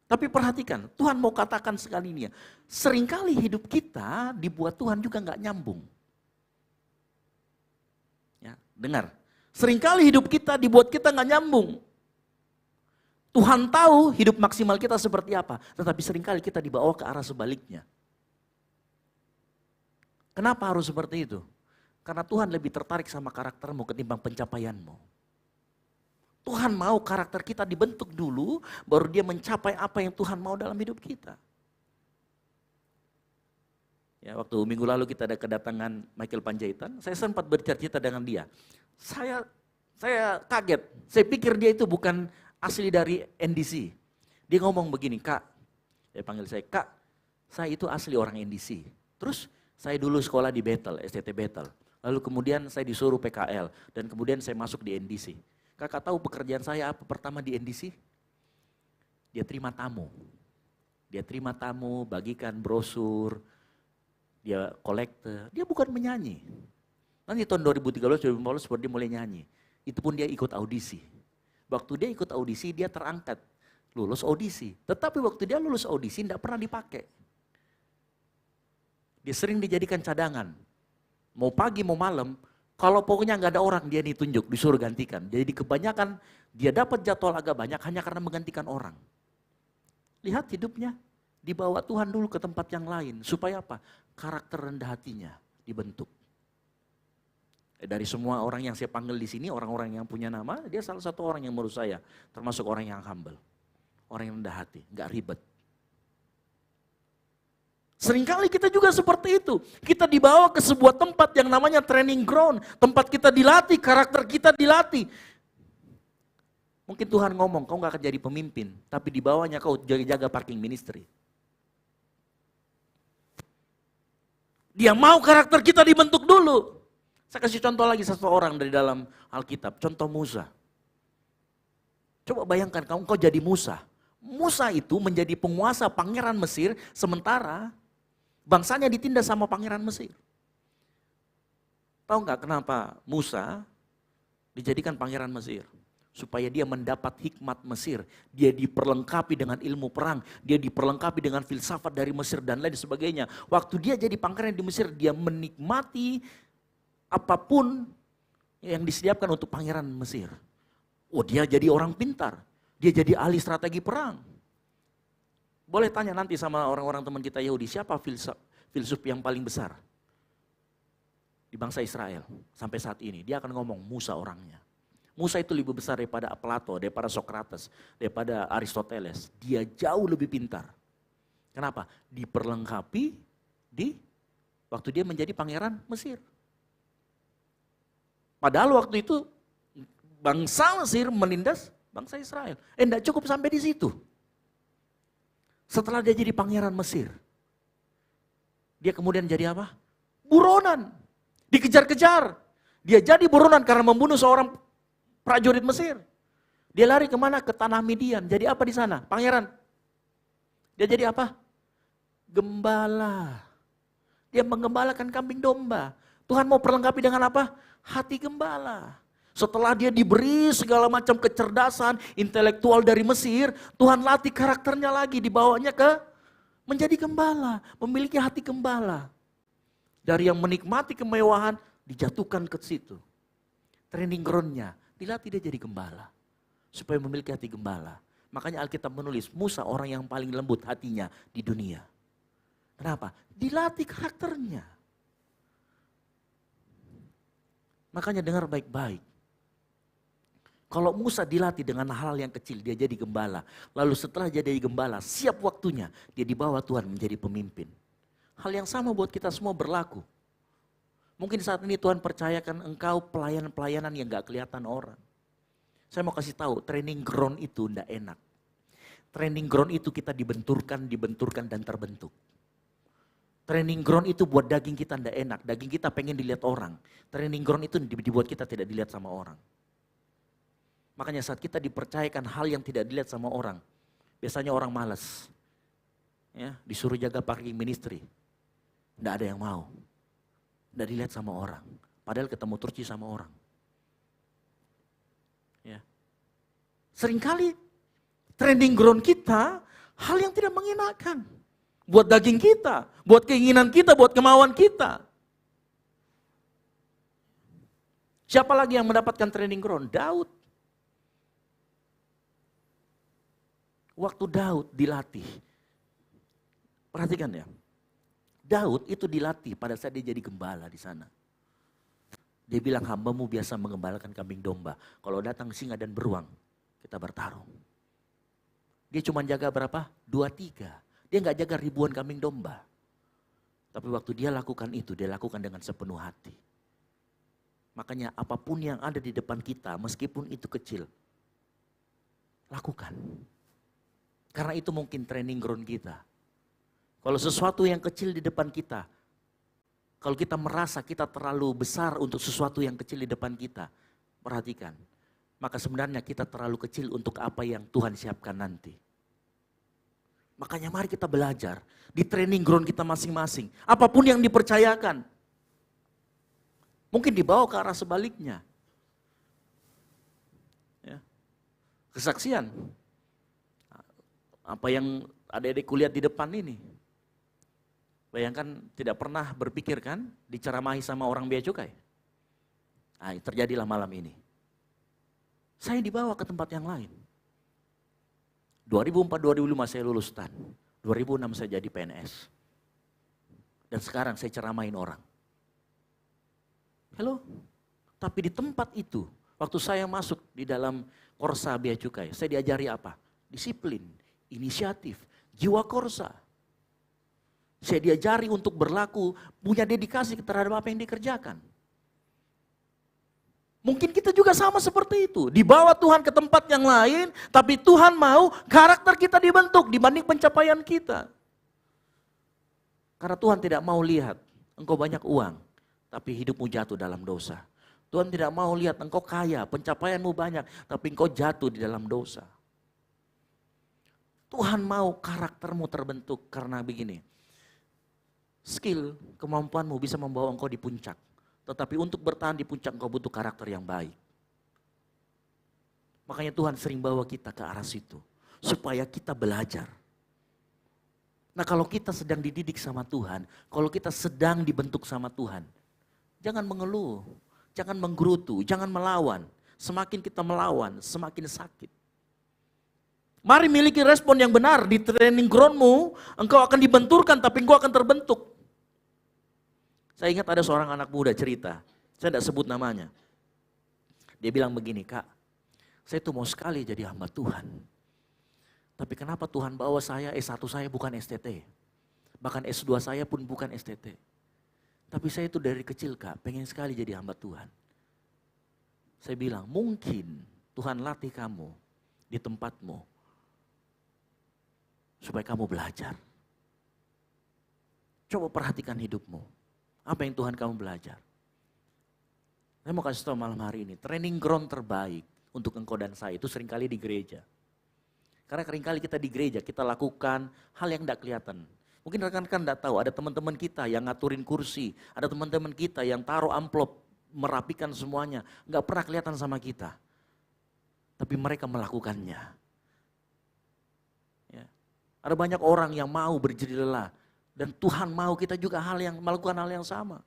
Tapi perhatikan, Tuhan mau katakan sekali ini ya, seringkali hidup kita dibuat Tuhan juga enggak nyambung. Ya, dengar, seringkali hidup kita dibuat kita enggak nyambung. Tuhan tahu hidup maksimal kita seperti apa, tetapi seringkali kita dibawa ke arah sebaliknya. Kenapa harus seperti itu? Karena Tuhan lebih tertarik sama karaktermu ketimbang pencapaianmu. Tuhan mau karakter kita dibentuk dulu, baru dia mencapai apa yang Tuhan mau dalam hidup kita. Ya, waktu minggu lalu kita ada kedatangan Michael Panjaitan, saya sempat bercerita dengan dia. Saya kaget, saya pikir dia itu bukan asli dari NDC. Dia ngomong begini, Kak, dia panggil saya, Kak, saya itu asli orang NDC. Terus saya dulu sekolah di Bethel, STT Bethel. Lalu kemudian saya disuruh PKL dan kemudian saya masuk di NDC. Kakak tahu pekerjaan saya apa pertama di NDC? Dia terima tamu. Dia terima tamu, bagikan brosur, dia kolektor. Dia bukan menyanyi. Nanti tahun 2013-2014 dia mulai nyanyi. Itu pun dia ikut audisi. Waktu dia ikut audisi dia terangkat, lulus audisi. Tetapi waktu dia lulus audisi tidak pernah dipakai. Dia sering dijadikan cadangan. Mau pagi mau malam, kalau pokoknya nggak ada orang dia ditunjuk, disuruh gantikan. Jadi kebanyakan dia dapat jadwal agak banyak hanya karena menggantikan orang. Lihat hidupnya, dibawa Tuhan dulu ke tempat yang lain. Supaya apa? Karakter rendah hatinya dibentuk. Dari semua orang yang saya panggil di sini, orang-orang yang punya nama, dia salah satu orang yang menurut saya termasuk orang yang humble. Orang yang rendah hati, nggak ribet. Seringkali kita juga seperti itu. Kita dibawa ke sebuah tempat yang namanya training ground. Tempat kita dilatih, karakter kita dilatih. Mungkin Tuhan ngomong, kau gak akan jadi pemimpin. Tapi di bawahnya kau jaga parking ministry. Dia mau karakter kita dibentuk dulu. Saya kasih contoh lagi seseorang dari dalam Alkitab. Contoh Musa. Coba bayangkan kau jadi Musa. Musa itu menjadi penguasa pangeran Mesir. Sementara bangsanya ditindas sama pangeran Mesir. Tahu gak kenapa Musa dijadikan pangeran Mesir? Supaya dia mendapat hikmat Mesir. Dia diperlengkapi dengan ilmu perang. Dia diperlengkapi dengan filsafat dari Mesir dan lain sebagainya. Waktu dia jadi pangeran di Mesir, dia menikmati apapun yang disediakan untuk pangeran Mesir. Oh, dia jadi orang pintar. Dia jadi ahli strategi perang. Boleh tanya nanti sama orang-orang teman kita Yahudi, siapa filsuf yang paling besar di bangsa Israel sampai saat ini? Dia akan ngomong Musa orangnya. Musa itu lebih besar daripada Plato, daripada Socrates, daripada Aristoteles. Dia jauh lebih pintar. Kenapa? Diperlengkapi waktu dia menjadi pangeran Mesir. Padahal waktu itu bangsa Mesir menindas bangsa Israel. Enggak cukup sampai di situ. Setelah dia jadi pangeran Mesir, dia kemudian jadi apa? Buronan. Dikejar-kejar. Dia jadi buronan karena membunuh seorang prajurit Mesir. Dia lari kemana? Ke tanah Midian. Jadi apa di sana? Pangeran. Dia jadi apa? Gembala. Dia menggembalakan kambing domba. Tuhan mau perlengkapi dengan apa? Hati gembala. Setelah dia diberi segala macam kecerdasan, intelektual dari Mesir, Tuhan latih karakternya lagi, dibawanya ke menjadi gembala, memiliki hati gembala. Dari yang menikmati kemewahan, dijatuhkan ke situ. Training groundnya, dilatih dia jadi gembala. Supaya memiliki hati gembala. Makanya Alkitab menulis, Musa orang yang paling lembut hatinya di dunia. Kenapa? Dilatih karakternya. Makanya dengar baik-baik. Kalau Musa dilatih dengan hal yang kecil, dia jadi gembala. Lalu setelah dia jadi gembala, siap waktunya, dia dibawa Tuhan menjadi pemimpin. Hal yang sama buat kita semua berlaku. Mungkin saat ini Tuhan percayakan engkau pelayanan-pelayanan yang gak kelihatan orang. Saya mau kasih tahu, training ground itu ndak enak. Training ground itu kita dibenturkan dan terbentuk. Training ground itu buat daging kita ndak enak, daging kita pengen dilihat orang. Training ground itu dibuat kita tidak dilihat sama orang. Makanya saat kita dipercayakan hal yang tidak dilihat sama orang, biasanya orang malas. Ya, disuruh jaga parking ministry, ndak ada yang mau. Nggak dilihat sama orang. Padahal ketemu turci sama orang. Ya. Seringkali training ground kita hal yang tidak mengenakan. Buat daging kita, buat keinginan kita, buat kemauan kita. Siapa lagi yang mendapatkan training ground? Daud. Waktu Daud dilatih. Perhatikan ya. Daud itu dilatih pada saat dia jadi gembala di sana. Dia bilang hambamu biasa mengembalakan kambing domba. Kalau datang singa dan beruang, kita bertarung. Dia cuma jaga berapa? 2-3. Dia nggak jaga ribuan kambing domba. Tapi waktu dia lakukan itu, dia lakukan dengan sepenuh hati. Makanya apapun yang ada di depan kita, meskipun itu kecil, lakukan. Karena itu mungkin training ground kita. Kalau sesuatu yang kecil di depan kita, kalau kita merasa kita terlalu besar untuk sesuatu yang kecil di depan kita, perhatikan. Maka sebenarnya kita terlalu kecil untuk apa yang Tuhan siapkan nanti. Makanya mari kita belajar di training ground kita masing-masing. Apapun yang dipercayakan, mungkin dibawa ke arah sebaliknya. Ya. Kesaksian. Apa yang adik-adik kulihat di depan ini. Bayangkan tidak pernah berpikir kan diceramahi sama orang bea cukai. Nah, terjadilah malam ini. Saya dibawa ke tempat yang lain. 2004-2005 saya lulus STAN. 2006 saya jadi PNS. Dan sekarang saya ceramahin orang. Halo? Tapi di tempat itu, waktu saya masuk di dalam Korsa Bea Cukai, saya diajari apa? Disiplin, inisiatif, jiwa korsa. Saya diajari untuk berlaku, punya dedikasi terhadap apa yang dikerjakan. Mungkin kita juga sama seperti itu. Dibawa Tuhan ke tempat yang lain, tapi Tuhan mau karakter kita dibentuk dibanding pencapaian kita. Karena Tuhan tidak mau lihat engkau banyak uang, tapi hidupmu jatuh dalam dosa. Tuhan tidak mau lihat engkau kaya, pencapaianmu banyak, tapi engkau jatuh di dalam dosa. Tuhan mau karaktermu terbentuk karena begini. Skill, kemampuanmu bisa membawa engkau di puncak. Tetapi untuk bertahan di puncak engkau butuh karakter yang baik. Makanya Tuhan sering bawa kita ke arah situ. Supaya kita belajar. Nah kalau kita sedang dididik sama Tuhan, kalau kita sedang dibentuk sama Tuhan, jangan mengeluh, jangan menggerutu, jangan melawan. Semakin kita melawan, semakin sakit. Mari miliki respon yang benar di training groundmu, engkau akan dibenturkan tapi engkau akan terbentuk. Saya ingat ada seorang anak muda cerita, saya tidak sebut namanya. Dia bilang begini, Kak, saya tuh mau sekali jadi hamba Tuhan. Tapi kenapa Tuhan bawa saya, S1 saya bukan STT. Bahkan S2 saya pun bukan STT. Tapi saya itu dari kecil, Kak, pengen sekali jadi hamba Tuhan. Saya bilang, mungkin Tuhan latih kamu di tempatmu. Supaya kamu belajar. Coba perhatikan hidupmu. Apa yang Tuhan kamu belajar? Saya mau kasih tahu malam hari ini, training ground terbaik untuk engkau dan saya itu seringkali di gereja. Karena seringkali kita di gereja, kita lakukan hal yang tidak kelihatan. Mungkin rekan-rekan tidak tahu, ada teman-teman kita yang ngaturin kursi, ada teman-teman kita yang taruh amplop, merapikan semuanya, nggak pernah kelihatan sama kita. Tapi mereka melakukannya. Ya. Ada banyak orang yang mau berjerih lelah. Dan Tuhan mau kita juga melakukan hal yang sama.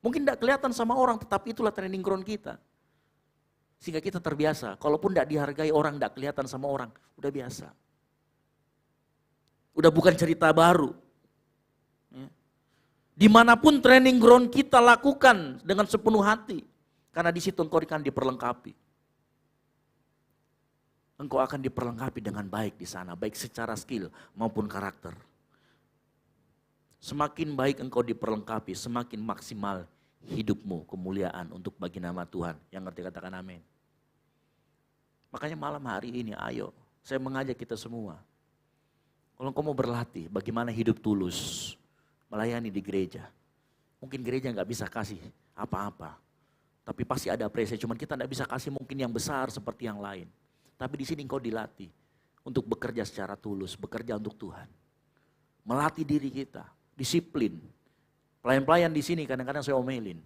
Mungkin tidak kelihatan sama orang, tetapi itulah training ground kita. Sehingga kita terbiasa, kalaupun tidak dihargai orang, tidak kelihatan sama orang, udah biasa. Udah bukan cerita baru. Ya. Dimanapun training ground kita lakukan dengan sepenuh hati. Karena di situ engkau akan diperlengkapi. Engkau akan diperlengkapi dengan baik di sana, baik secara skill maupun karakter. Semakin baik engkau diperlengkapi, semakin maksimal hidupmu, kemuliaan untuk bagi nama Tuhan. Yang ngerti katakan amin. Makanya malam hari ini ayo, saya mengajak kita semua. Kalau engkau mau berlatih bagaimana hidup tulus, melayani di gereja. Mungkin gereja nggak bisa kasih apa-apa. Tapi pasti ada apresiasi, cuman kita nggak bisa kasih mungkin yang besar seperti yang lain. Tapi di sini engkau dilatih untuk bekerja secara tulus, bekerja untuk Tuhan. Melatih diri kita. Disiplin. Pelayan-pelayan di sini kadang-kadang saya omelin.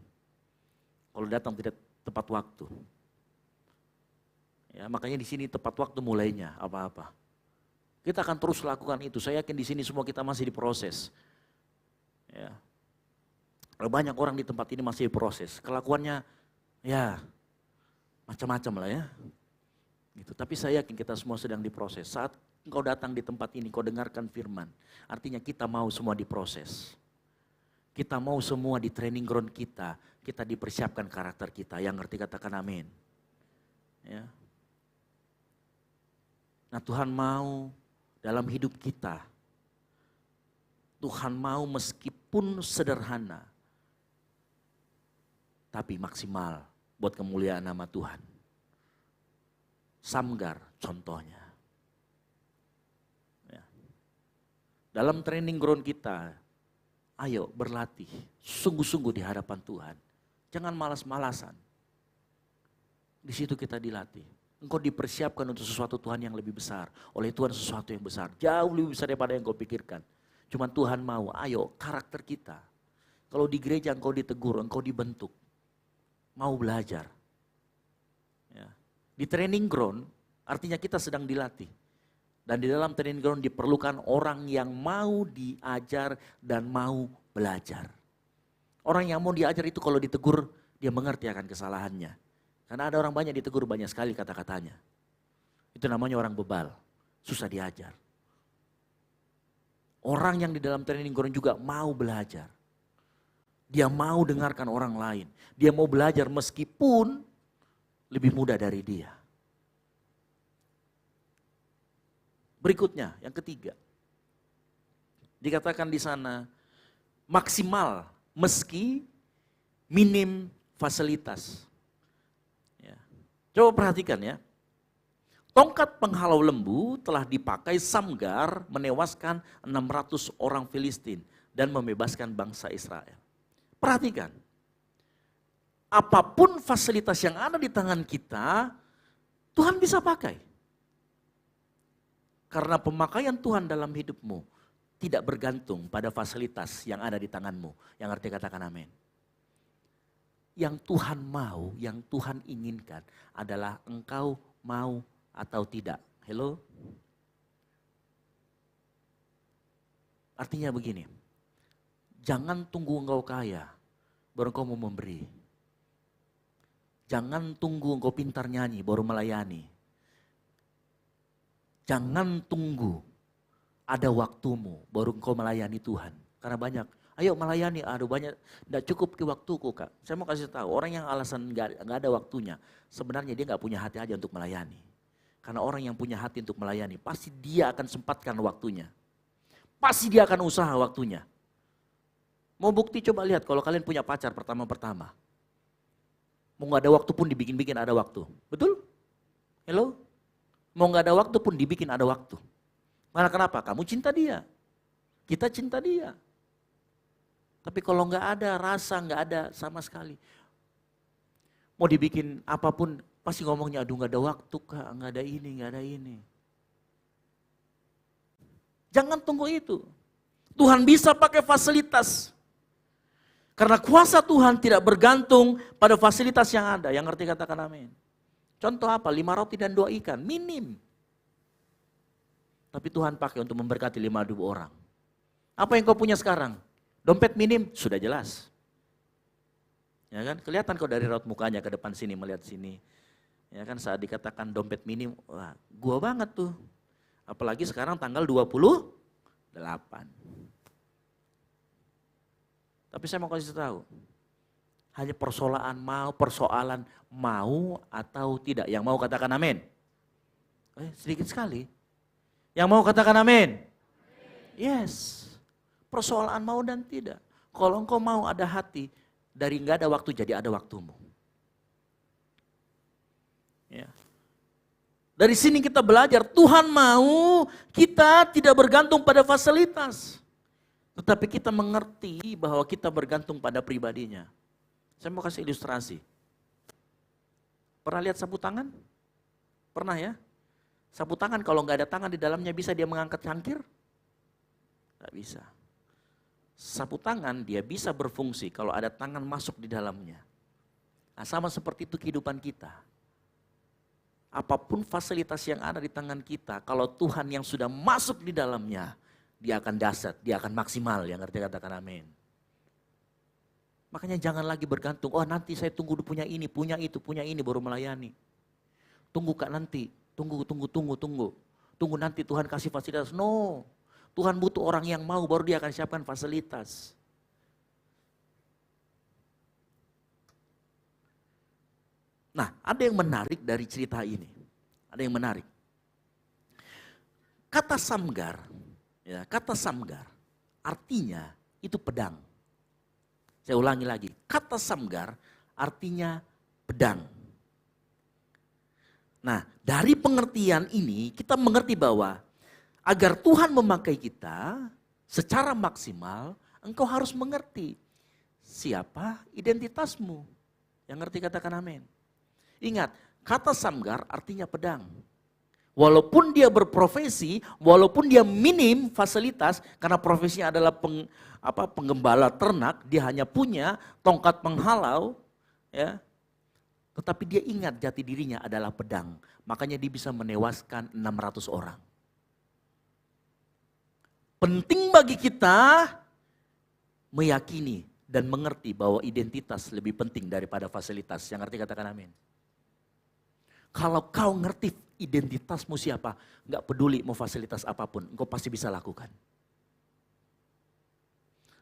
Kalau datang tidak tepat waktu. Ya, makanya di sini tepat waktu mulainya apa-apa. Kita akan terus lakukan itu. Saya yakin di sini semua kita masih diproses. Ya. Banyak orang di tempat ini masih diproses. Kelakuannya ya macam-macam lah ya. Gitu. Tapi saya yakin kita semua sedang diproses. Saat engkau datang di tempat ini, kau dengarkan firman. Artinya kita mau semua diproses. Kita mau semua di training ground kita dipersiapkan karakter kita. Yang ngerti katakan amin. Ya. Nah Tuhan mau dalam hidup kita. Tuhan mau meskipun sederhana. Tapi maksimal buat kemuliaan nama Tuhan. Samgar contohnya. Dalam training ground kita, ayo berlatih, sungguh-sungguh di hadapan Tuhan. Jangan malas-malasan. Di situ kita dilatih. Engkau dipersiapkan untuk sesuatu Tuhan yang lebih besar. Oleh Tuhan sesuatu yang besar, jauh lebih besar daripada yang kau pikirkan. Cuman Tuhan mau, ayo karakter kita. Kalau di gereja engkau ditegur, engkau dibentuk. Mau belajar. Ya. Di training ground, artinya kita sedang dilatih. Dan di dalam training ground diperlukan orang yang mau diajar dan mau belajar. Orang yang mau diajar itu kalau ditegur, dia mengerti akan kesalahannya. Karena ada orang banyak ditegur banyak sekali kata-katanya. Itu namanya orang bebal, susah diajar. Orang yang di dalam training ground juga mau belajar. Dia mau dengarkan orang lain. Dia mau belajar meskipun lebih mudah dari dia. Berikutnya, yang ketiga. Dikatakan di sana maksimal meski minim fasilitas. Ya. Coba perhatikan ya. Tongkat penghalau lembu telah dipakai Samgar menewaskan 600 orang Filistin dan membebaskan bangsa Israel. Perhatikan, apapun fasilitas yang ada di tangan kita, Tuhan bisa pakai. Karena pemakaian Tuhan dalam hidupmu tidak bergantung pada fasilitas yang ada di tanganmu. Yang artinya katakan amin. Yang Tuhan mau, yang Tuhan inginkan adalah engkau mau atau tidak. Hello? Artinya begini, jangan tunggu engkau kaya, baru engkau mau memberi. Jangan tunggu engkau pintar nyanyi, baru melayani. Jangan tunggu ada waktumu, baru engkau melayani Tuhan. Karena banyak, ayo melayani, aduh banyak, tidak cukup ke waktuku Kak. Saya mau kasih tahu, orang yang alasan nggak ada waktunya, sebenarnya dia nggak punya hati aja untuk melayani. Karena orang yang punya hati untuk melayani, pasti dia akan sempatkan waktunya. Pasti dia akan usaha waktunya. Mau bukti coba lihat kalau kalian punya pacar pertama-pertama. Mau gak ada waktu pun dibikin-bikin ada waktu. Betul? Hello? Mau gak ada waktu pun dibikin ada waktu. Karena kenapa? Kamu cinta dia. Kita cinta dia. Tapi kalau gak ada rasa, gak ada sama sekali. Mau dibikin apapun, pasti ngomongnya, aduh gak ada waktu Kak, gak ada ini, gak ada ini. Jangan tunggu itu. Tuhan bisa pakai fasilitas. Karena kuasa Tuhan tidak bergantung pada fasilitas yang ada. Yang ngerti katakan amin. Contoh apa? 5 roti dan 2 ikan, minim. Tapi Tuhan pakai untuk memberkati 5.000 orang. Apa yang kau punya sekarang? Dompet minim? Sudah jelas. Ya kan? Kelihatan kau dari raut mukanya ke depan sini, melihat sini. Ya kan, saat dikatakan dompet minim, wah gua banget tuh. Apalagi sekarang tanggal 28. Tapi saya mau kasih tahu, hanya persoalan mau atau tidak. Yang mau katakan amin. Sedikit sekali. Yang mau katakan amin. Yes. Persoalan mau dan tidak. Kalau engkau mau ada hati, dari nggak ada waktu jadi ada waktumu. Ya. Dari sini kita belajar, Tuhan mau kita tidak bergantung pada fasilitas. Tetapi kita mengerti bahwa kita bergantung pada pribadinya. Saya mau kasih ilustrasi. Pernah lihat sapu tangan? Pernah ya? Sapu tangan kalau nggak ada tangan di dalamnya bisa dia mengangkat cangkir? Nggak bisa. Sapu tangan dia bisa berfungsi kalau ada tangan masuk di dalamnya. Nah, sama seperti itu kehidupan kita. Apapun fasilitas yang ada di tangan kita, kalau Tuhan yang sudah masuk di dalamnya, dia akan dahsyat, dia akan maksimal, yang ngerti katakan amin. Makanya jangan lagi bergantung, oh nanti saya tunggu punya ini, punya itu, punya ini baru melayani. Tunggu Kak nanti, tunggu. Tunggu nanti Tuhan kasih fasilitas, no. Tuhan butuh orang yang mau, baru dia akan siapkan fasilitas. Nah, ada yang menarik dari cerita ini. Ada yang menarik. Kata Samgar, ya, kata Samgar artinya itu pedang. Saya ulangi lagi, kata Samgar artinya pedang. Nah, dari pengertian ini kita mengerti bahwa agar Tuhan memakai kita secara maksimal, engkau harus mengerti siapa identitasmu. Yang ngerti katakan amin. Ingat, kata Samgar artinya pedang. Walaupun dia berprofesi, walaupun dia minim fasilitas, karena profesinya adalah penggembala ternak, dia hanya punya tongkat penghalau, ya. Tetapi dia ingat jati dirinya adalah pedang, makanya dia bisa menewaskan 600 orang. Penting bagi kita meyakini dan mengerti bahwa identitas lebih penting daripada fasilitas. Yang ngerti katakan amin. Kalau kau ngerti identitasmu siapa, nggak peduli mau fasilitas apapun, engkau pasti bisa lakukan.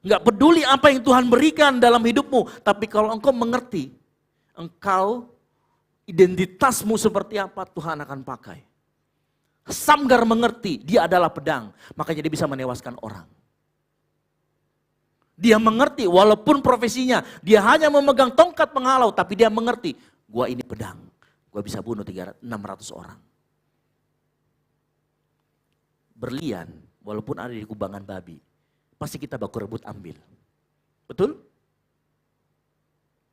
Nggak peduli apa yang Tuhan berikan dalam hidupmu, tapi kalau engkau mengerti, engkau identitasmu seperti apa, Tuhan akan pakai. Samgar mengerti, dia adalah pedang, makanya dia bisa menewaskan orang. Dia mengerti walaupun profesinya, dia hanya memegang tongkat penghalau, tapi dia mengerti, gua ini pedang, gua bisa bunuh 600 orang. Berlian, walaupun ada di kubangan babi, pasti kita baku rebut ambil. Betul?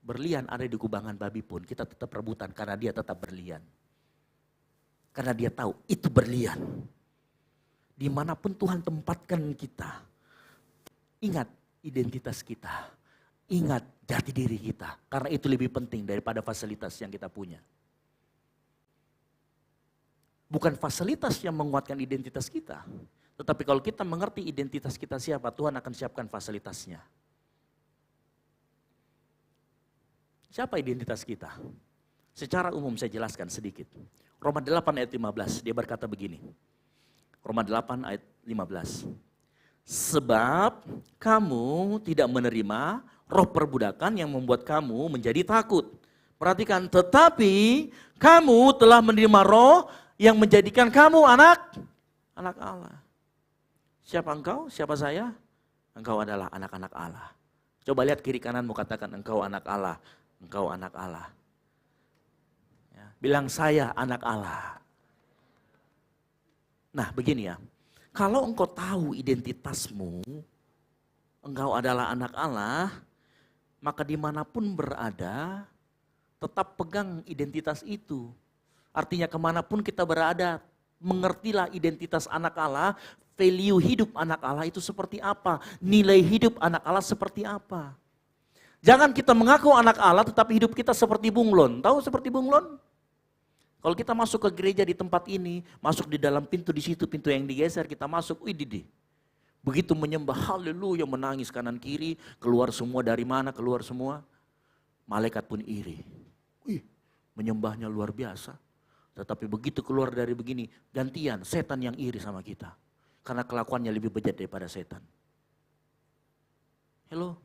Berlian ada di kubangan babi pun, kita tetap rebutan karena dia tetap berlian. Karena dia tahu itu berlian. Dimanapun Tuhan tempatkan kita, ingat identitas kita. Ingat jati diri kita. Karena itu lebih penting daripada fasilitas yang kita punya. Bukan fasilitas yang menguatkan identitas kita. Tetapi kalau kita mengerti identitas kita siapa, Tuhan akan siapkan fasilitasnya. Siapa identitas kita? Secara umum saya jelaskan sedikit. Roma 8 ayat 15, dia berkata begini. Roma 8 ayat 15. Sebab kamu tidak menerima roh perbudakan yang membuat kamu menjadi takut. Perhatikan, tetapi kamu telah menerima roh yang menjadikan kamu anak Allah. Siapa engkau? Siapa saya? Engkau adalah anak-anak Allah. Coba lihat kiri kananmu, katakan engkau anak Allah. Engkau anak Allah. Ya, bilang saya anak Allah. Nah begini ya, kalau engkau tahu identitasmu, engkau adalah anak Allah, maka dimanapun berada, tetap pegang identitas itu. Artinya kemanapun kita berada, mengertilah identitas anak Allah, value hidup anak Allah itu seperti apa, nilai hidup anak Allah seperti apa. Jangan kita mengaku anak Allah tetapi hidup kita seperti bunglon. Tahu seperti bunglon? Kalau kita masuk ke gereja di tempat ini, masuk di dalam pintu di situ, pintu yang digeser, kita masuk, widih. Begitu menyembah haleluya, menangis kanan kiri, keluar semua dari mana, keluar semua. Malaikat pun iri. Menyembahnya luar biasa. Tetapi begitu keluar dari begini, gantian setan yang iri sama kita. Karena kelakuannya lebih bejat daripada setan. Hello?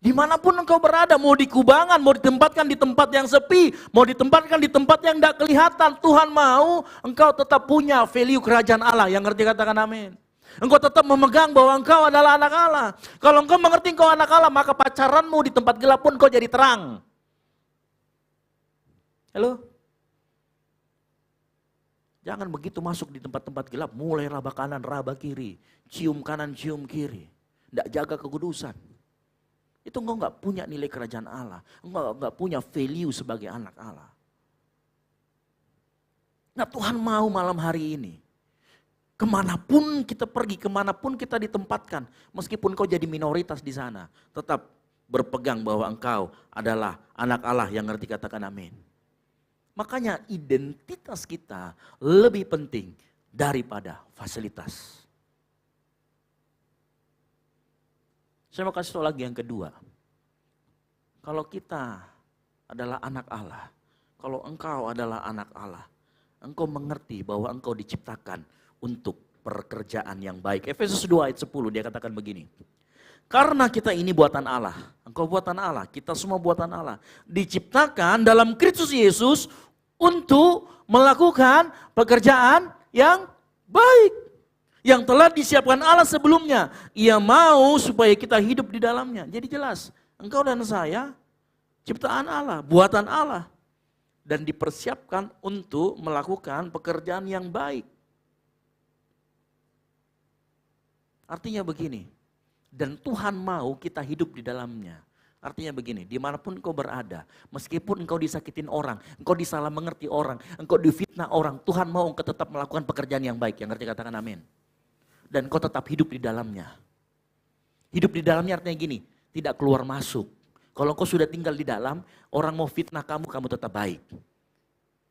Dimanapun engkau berada, mau di kubangan, mau ditempatkan di tempat yang sepi, mau ditempatkan di tempat yang tidak kelihatan, Tuhan mau engkau tetap punya value kerajaan Allah. Yang ngerti katakan amin. Engkau tetap memegang bahwa engkau adalah anak Allah. Kalau engkau mengerti engkau anak Allah, maka pacaranmu di tempat gelap pun engkau jadi terang. Halo? Jangan begitu masuk di tempat-tempat gelap, mulai raba kanan, raba kiri, cium kanan, cium kiri. Tidak jaga kekudusan. Itu engkau nggak punya nilai kerajaan Allah. Engkau nggak punya value sebagai anak Allah. Nah Tuhan mau malam hari ini. Kemanapun kita pergi, kemanapun kita ditempatkan. Meskipun kau jadi minoritas di sana. Tetap berpegang bahwa engkau adalah anak Allah yang ngerti katakan amin. Makanya identitas kita lebih penting daripada fasilitas. Saya mau kasih tahu lagi yang kedua. Kalau kita adalah anak Allah, kalau engkau adalah anak Allah, engkau mengerti bahwa engkau diciptakan untuk pekerjaan yang baik. Efesus 2 ayat 10 dia katakan begini. Karena kita ini buatan Allah, engkau buatan Allah, kita semua buatan Allah. Diciptakan dalam Kristus Yesus untuk melakukan pekerjaan yang baik. Yang telah disiapkan Allah sebelumnya. Ia mau supaya kita hidup di dalamnya. Jadi jelas, engkau dan saya ciptaan Allah, buatan Allah. Dan dipersiapkan untuk melakukan pekerjaan yang baik. Artinya begini, dan Tuhan mau kita hidup di dalamnya. Artinya begini, dimanapun engkau berada, meskipun engkau disakitin orang, engkau disalah mengerti orang, engkau difitnah orang, Tuhan mau engkau tetap melakukan pekerjaan yang baik. Yang ngerti katakan amin. Dan kau tetap hidup di dalamnya. Hidup di dalamnya artinya gini, tidak keluar masuk. Kalau kau sudah tinggal di dalam, orang mau fitnah kamu, kamu tetap baik.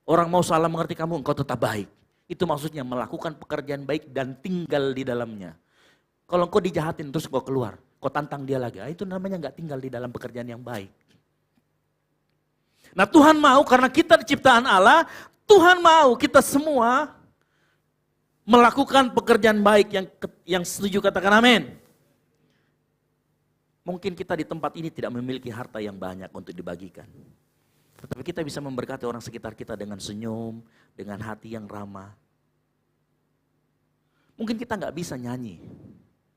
Orang mau salah mengerti kamu, engkau tetap baik. Itu maksudnya melakukan pekerjaan baik dan tinggal di dalamnya. Kalau kau dijahatin terus kau keluar, kau tantang dia lagi, itu namanya gak tinggal di dalam pekerjaan yang baik. Nah Tuhan mau karena kita ciptaan Allah, Tuhan mau kita semua melakukan pekerjaan baik yang setuju katakan amin. Mungkin kita di tempat ini tidak memiliki harta yang banyak untuk dibagikan. Tetapi kita bisa memberkati orang sekitar kita dengan senyum, dengan hati yang ramah. Mungkin kita nggak bisa nyanyi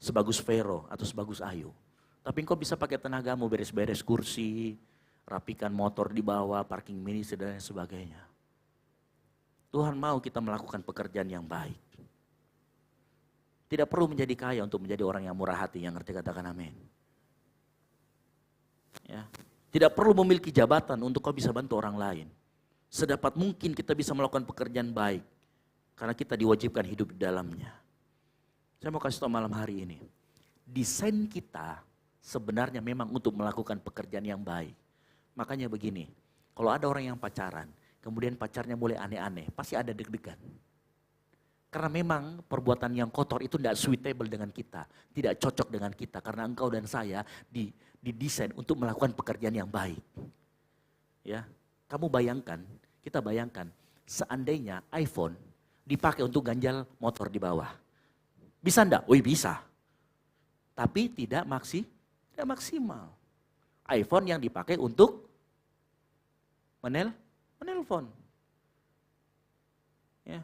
sebagus Vero atau sebagus Ayu. Tapi engkau bisa pakai tenagamu beres-beres kursi, rapikan motor di bawah, parking ministry dan sebagainya. Tuhan mau kita melakukan pekerjaan yang baik. Tidak perlu menjadi kaya untuk menjadi orang yang murah hati, yang ngerti katakan amin. Ya. Tidak perlu memiliki jabatan untuk kau bisa bantu orang lain. Sedapat mungkin kita bisa melakukan pekerjaan baik. Karena kita diwajibkan hidup di dalamnya. Saya mau kasih tahu malam hari ini. Desain kita sebenarnya memang untuk melakukan pekerjaan yang baik. Makanya begini, kalau ada orang yang pacaran, kemudian pacarnya mulai aneh-aneh, pasti ada deg-degan. Karena memang perbuatan yang kotor itu tidak suitable dengan kita, tidak cocok dengan kita. Karena engkau dan saya didesain untuk melakukan pekerjaan yang baik. Ya, kamu bayangkan, kita bayangkan, seandainya iPhone dipakai untuk ganjal motor di bawah. Bisa enggak? Wih bisa. Tapi tidak maksimal. iPhone yang dipakai untuk menelpon. Ya.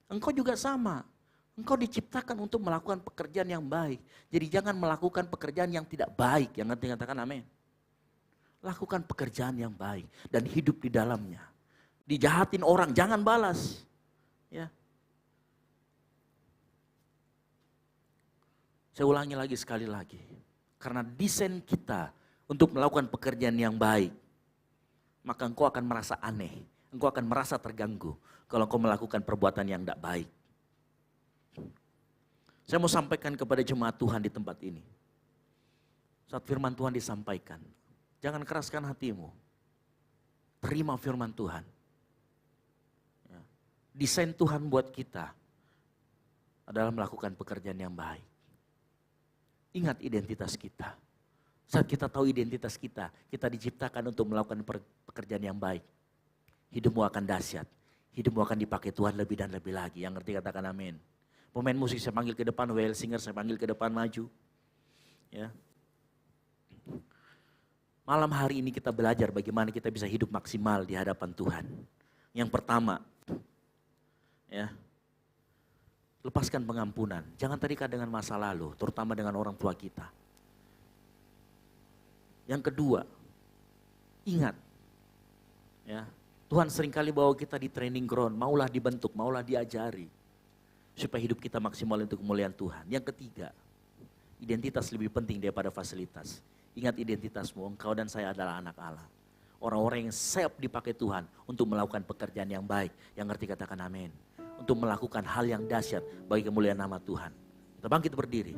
Engkau juga sama. Engkau diciptakan untuk melakukan pekerjaan yang baik. Jadi jangan melakukan pekerjaan yang tidak baik. Yang nanti katakan amin. Lakukan pekerjaan yang baik dan hidup di dalamnya. Dijahatin orang, jangan balas. Ya. Saya ulangi lagi sekali lagi. Karena desain kita untuk melakukan pekerjaan yang baik, maka engkau akan merasa aneh. Engkau akan merasa terganggu kalau engkau melakukan perbuatan yang tidak baik. Saya mau sampaikan kepada jemaat Tuhan di tempat ini. Saat firman Tuhan disampaikan, jangan keraskan hatimu. Terima firman Tuhan. Ya. Desain Tuhan buat kita adalah melakukan pekerjaan yang baik. Ingat identitas kita. Saat kita tahu identitas kita diciptakan untuk melakukan pekerjaan yang baik. Hidupmu akan dahsyat. Hidupmu akan dipakai Tuhan lebih dan lebih lagi. Yang ngerti katakan amin. Pemain musik saya panggil ke depan, WL singer saya panggil ke depan maju. Ya. Malam hari ini kita belajar bagaimana kita bisa hidup maksimal di hadapan Tuhan. Yang pertama, ya, lepaskan pengampunan. Jangan terikat dengan masa lalu, terutama dengan orang tua kita. Yang kedua, ingat, ya, Tuhan seringkali bawa kita di training ground, maulah dibentuk, maulah diajari, supaya hidup kita maksimal untuk kemuliaan Tuhan. Yang ketiga, identitas lebih penting daripada fasilitas. Ingat identitasmu, engkau dan saya adalah anak Allah. Orang-orang yang siap dipakai Tuhan untuk melakukan pekerjaan yang baik. Yang ngerti katakan amin. Untuk melakukan hal yang dahsyat bagi kemuliaan nama Tuhan. Kita bangkit berdiri.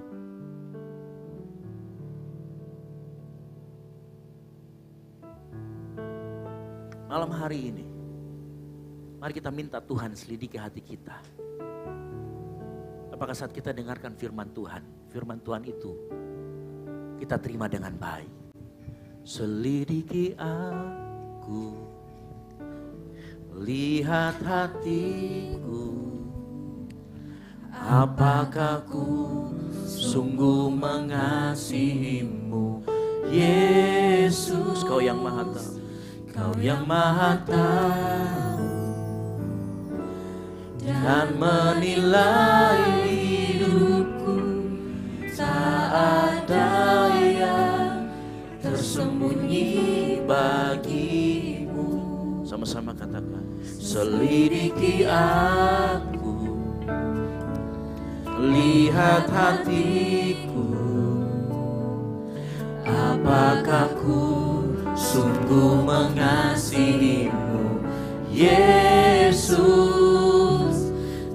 Malam hari ini, mari kita minta Tuhan selidiki hati kita. Apakah saat kita dengarkan firman Tuhan itu kita terima dengan baik. Selidiki aku, lihat hatiku, apakah ku sungguh mengasihimu, Yesus. Kau yang maha tahu, Kau yang maha tahu dan menilai hidupku. Tak ada yang tersembunyi bagimu. Sama-sama katakan, selidiki aku, lihat hatiku, apakah ku sungguh mengasihimu, Yesus.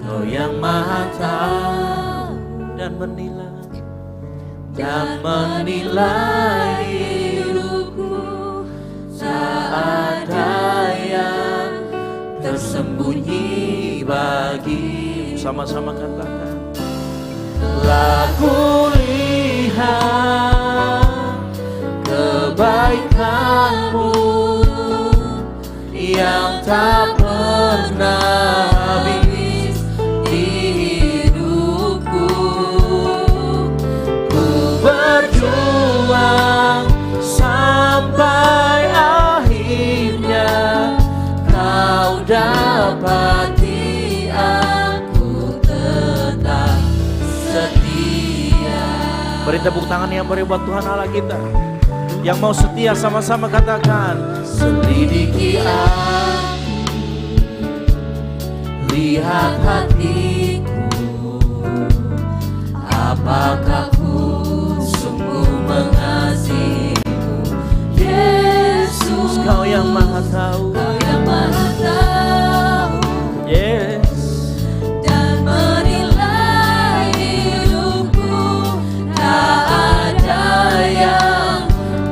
Kau yang maha tahu dan menilai hidupku. Tak ada yang tersembunyi bagi. Sama-sama katakan, Aku lihat kebaikanmu yang tak pernah habis di hidupku. Ku berjuang sampai akhirnya Kau dapati aku tetap setia. Beri tepuk tangan yang meriah buat Tuhan Allah kita. Yang mau setia sama-sama katakan, selidiki aku, lihat hatiku, apakah ku sungguh mengasihimu. Yesus, Kau yang maha tahu, Kau yang maha tahu. Yes. Dan menilai hidupku, tak ada yang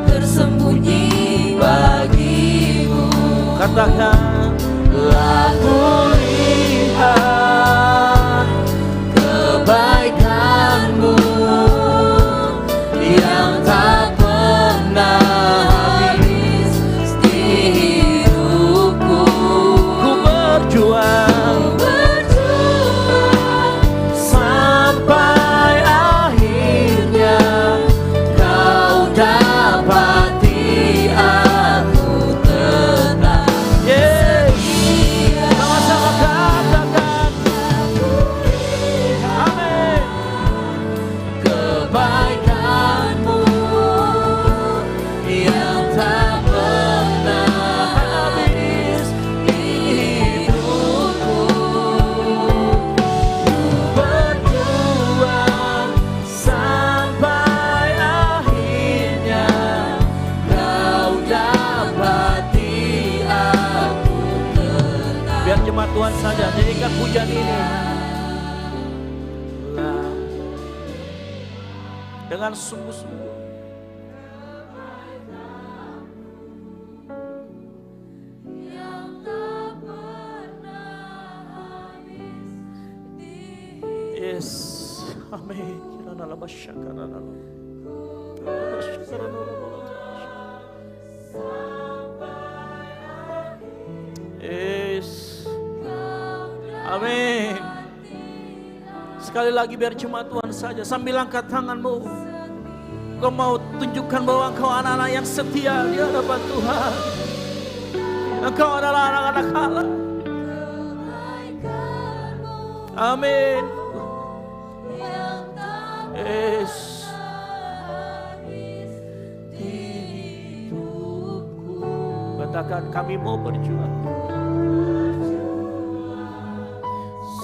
tersembunyi bagimu. Katakan, aku lihat kebaikanmu yang tak pernah habis di hidupku. Ku berjuang sampai akhirnya Kau dapati aku tetap setia. Sama-sama katakan, amin. Kebaikanmu yang tak pernah habis di hidupku. Berjuang sampai akhirnya Kau dapati aku tetap. Biar jemaat Tuhan saja nyanyikan pujian ini dengan sungguh-sungguh. Yes, amin. Yes, amin. Sekali lagi biar cuma Tuhan saja, sambil angkat tanganmu. Kau mau tunjukkan bahwa engkau anak-anak yang setia di hadapan Tuhan. Engkau adalah anak-anak Allah. Amin. Yes. Katakan, kami mau berjuang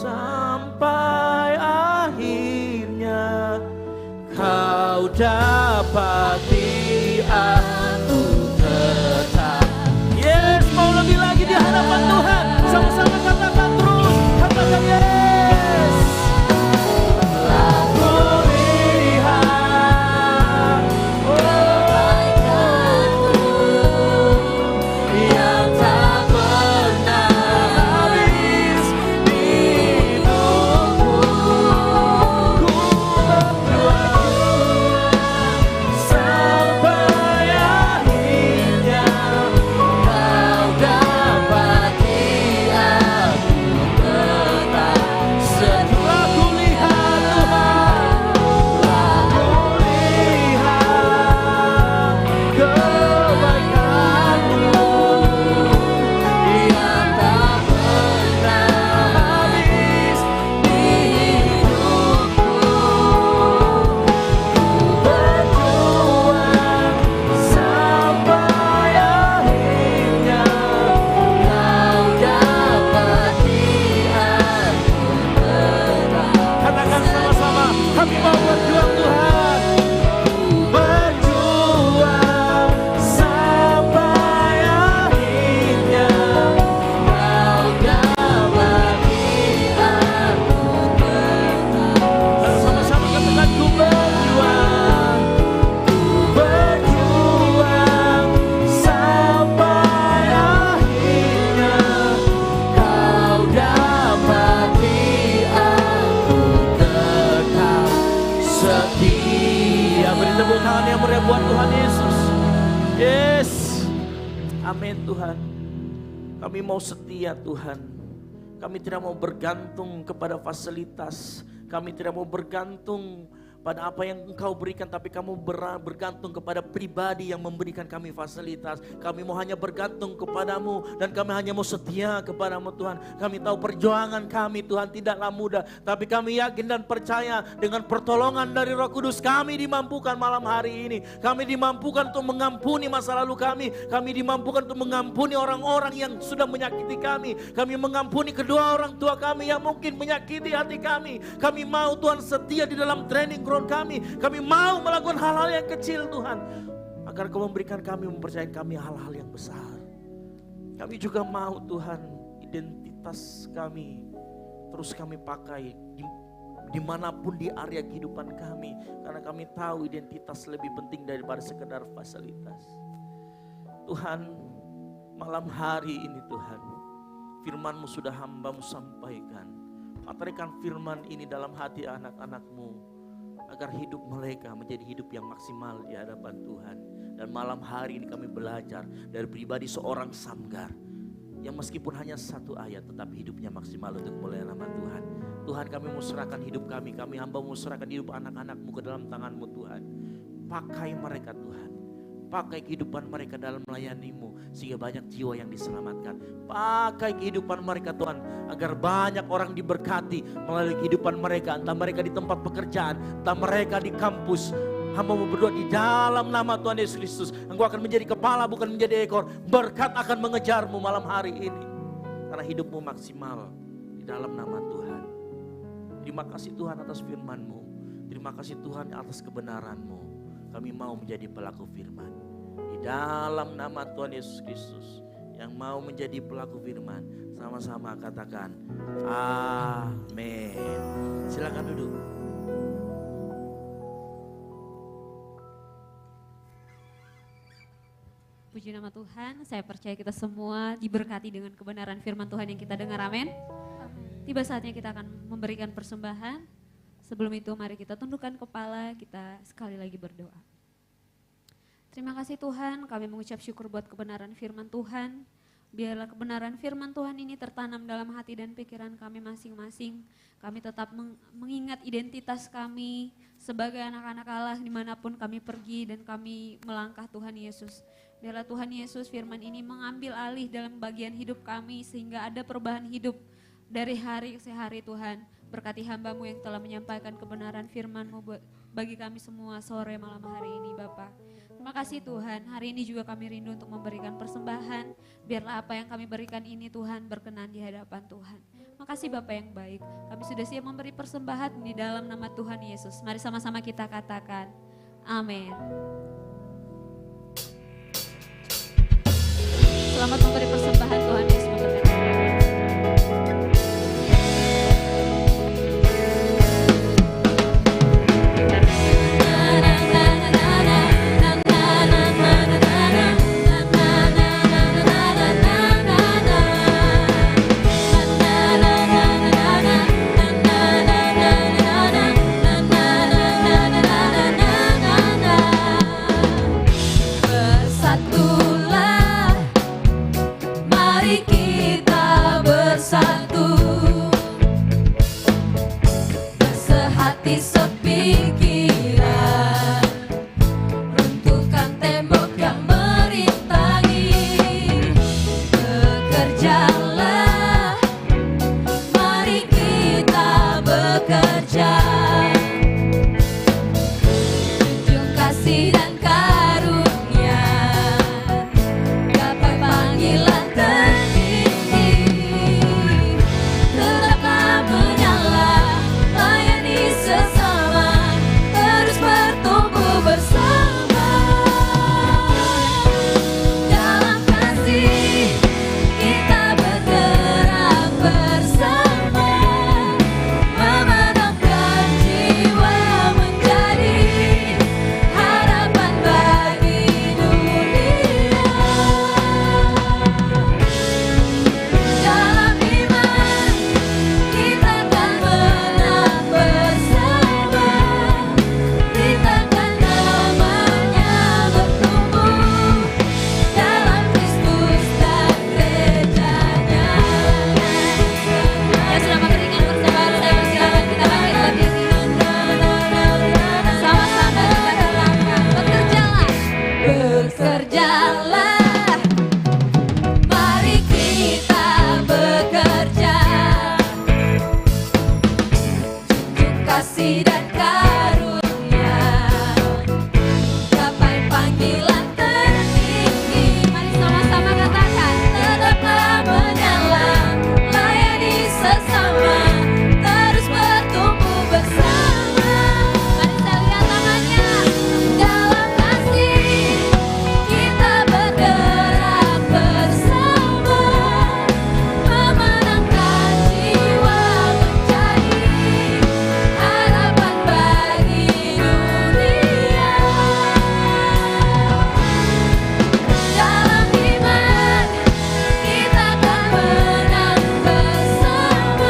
sampai akhirnya Kau dapati aku tetap. Yes, mau lebih lagi di hadapan Tuhan. Sama-sama katakan terus, katakan yes. Aku lihat yang tak pernah habis di hidupku. Ku berjuang sampai akhirnya Kau dapati aku tetap setia. Ku lihat Tuhan, aku lihat kebaikanmu yang tak pernah habis di hidupku. Berjuang sampai akhirnya Kau dapati aku tetap. Katakan sama-sama, kami mau berjuang Tuhan. Berjuang sampai akhirnya Kau dapati aku tetap. Sama-sama katakan, ku berjuang sampai akhirnya Kau dapati aku tetap setia. Beri tepuk tangan yang meriah buat Tuhan Yesus. Yes, amin Tuhan. Kami mau setia Tuhan. Kami tidak mau bergantung kepada fasilitas. Kami tidak mau bergantung pada apa yang Engkau berikan, tapi kami bergantung kepada pribadi yang memberikan kami fasilitas. Kami mau hanya bergantung kepadamu dan kami hanya mau setia kepadamu Tuhan. Kami tahu perjuangan kami Tuhan tidaklah mudah, tapi kami yakin dan percaya dengan pertolongan dari Roh Kudus kami dimampukan malam hari ini. Kami dimampukan untuk mengampuni masa lalu kami dimampukan untuk mengampuni orang-orang yang sudah menyakiti kami mengampuni kedua orang tua kami yang mungkin menyakiti hati kami. Kami mau Tuhan setia di dalam training ground kami mau melakukan hal-hal yang kecil Tuhan, agar Kau memberikan kami, mempercayai kami hal-hal yang besar. Kami juga mau Tuhan identitas kami terus kami pakai dimanapun di area kehidupan kami, karena kami tahu identitas lebih penting daripada sekedar fasilitas. Tuhan, malam hari ini Tuhan, firman-Mu sudah hamba-Mu sampaikan. Patahkan firman ini dalam hati anak-anak-Mu, agar hidup mereka menjadi hidup yang maksimal di hadapan Tuhan. Dan malam hari ini kami belajar dari pribadi seorang Samgar, yang meskipun hanya satu ayat tetapi hidupnya maksimal untuk memuliakan nama Tuhan. Tuhan, kami mau serahkan hidup kami hamba mau serahkan hidup anak-anak-Mu ke dalam tangan-Mu Tuhan. Pakai mereka Tuhan, pakai kehidupan mereka dalam melayani-Mu sehingga banyak jiwa yang diselamatkan. Pakai kehidupan mereka Tuhan, agar banyak orang diberkati melalui kehidupan mereka, entah mereka di tempat pekerjaan, entah mereka di kampus. Hamba mau berdoa di dalam nama Tuhan Yesus Kristus, Engkau akan menjadi kepala bukan menjadi ekor. Berkat akan mengejar-Mu malam hari ini, karena hidup-Mu maksimal di dalam nama Tuhan. Terima kasih Tuhan atas firman-Mu, terima kasih Tuhan atas kebenaran-Mu. Kami mau menjadi pelaku firman di dalam nama Tuhan Yesus Kristus. Yang mau menjadi pelaku firman, sama-sama katakan amin. Silakan duduk. Puji nama Tuhan, saya percaya kita semua diberkati dengan kebenaran firman Tuhan yang kita dengar, amin. Tiba saatnya kita akan memberikan persembahan. Sebelum itu mari kita tundukkan kepala, kita sekali lagi berdoa. Terima kasih Tuhan, kami mengucap syukur buat kebenaran firman Tuhan. Biarlah kebenaran firman Tuhan ini tertanam dalam hati dan pikiran kami masing-masing. Kami tetap mengingat identitas kami sebagai anak-anak Allah dimanapun kami pergi dan kami melangkah Tuhan Yesus. Biarlah Tuhan Yesus firman ini mengambil alih dalam bagian hidup kami sehingga ada perubahan hidup dari hari ke hari Tuhan. Berkati hamba-Mu yang telah menyampaikan kebenaran firman-Mu bagi kami semua sore malam hari ini Bapa. Terima kasih Tuhan, hari ini juga kami rindu untuk memberikan persembahan. Biarlah apa yang kami berikan ini Tuhan berkenan di hadapan Tuhan. Makasih Bapa yang baik, kami sudah siap memberi persembahan di dalam nama Tuhan Yesus. Mari sama-sama kita katakan, amin. Selamat memberi persembahan, Tuhan Yesus memberkati. Bersatulah, mari bekerjalah, mari kita bekerja, junjung kasih dan karunia, gapai panggilan tertinggi. Mari sama-sama katakan, tetaplah menyala, layani sesama, terus bertumbuh bersama. Mari saya lihat tangannya. Dalam kasih kita bergerak bersama, memenangkan jiwa mencari harapan bagi dunia. Dalam iman kita akan menang bersama,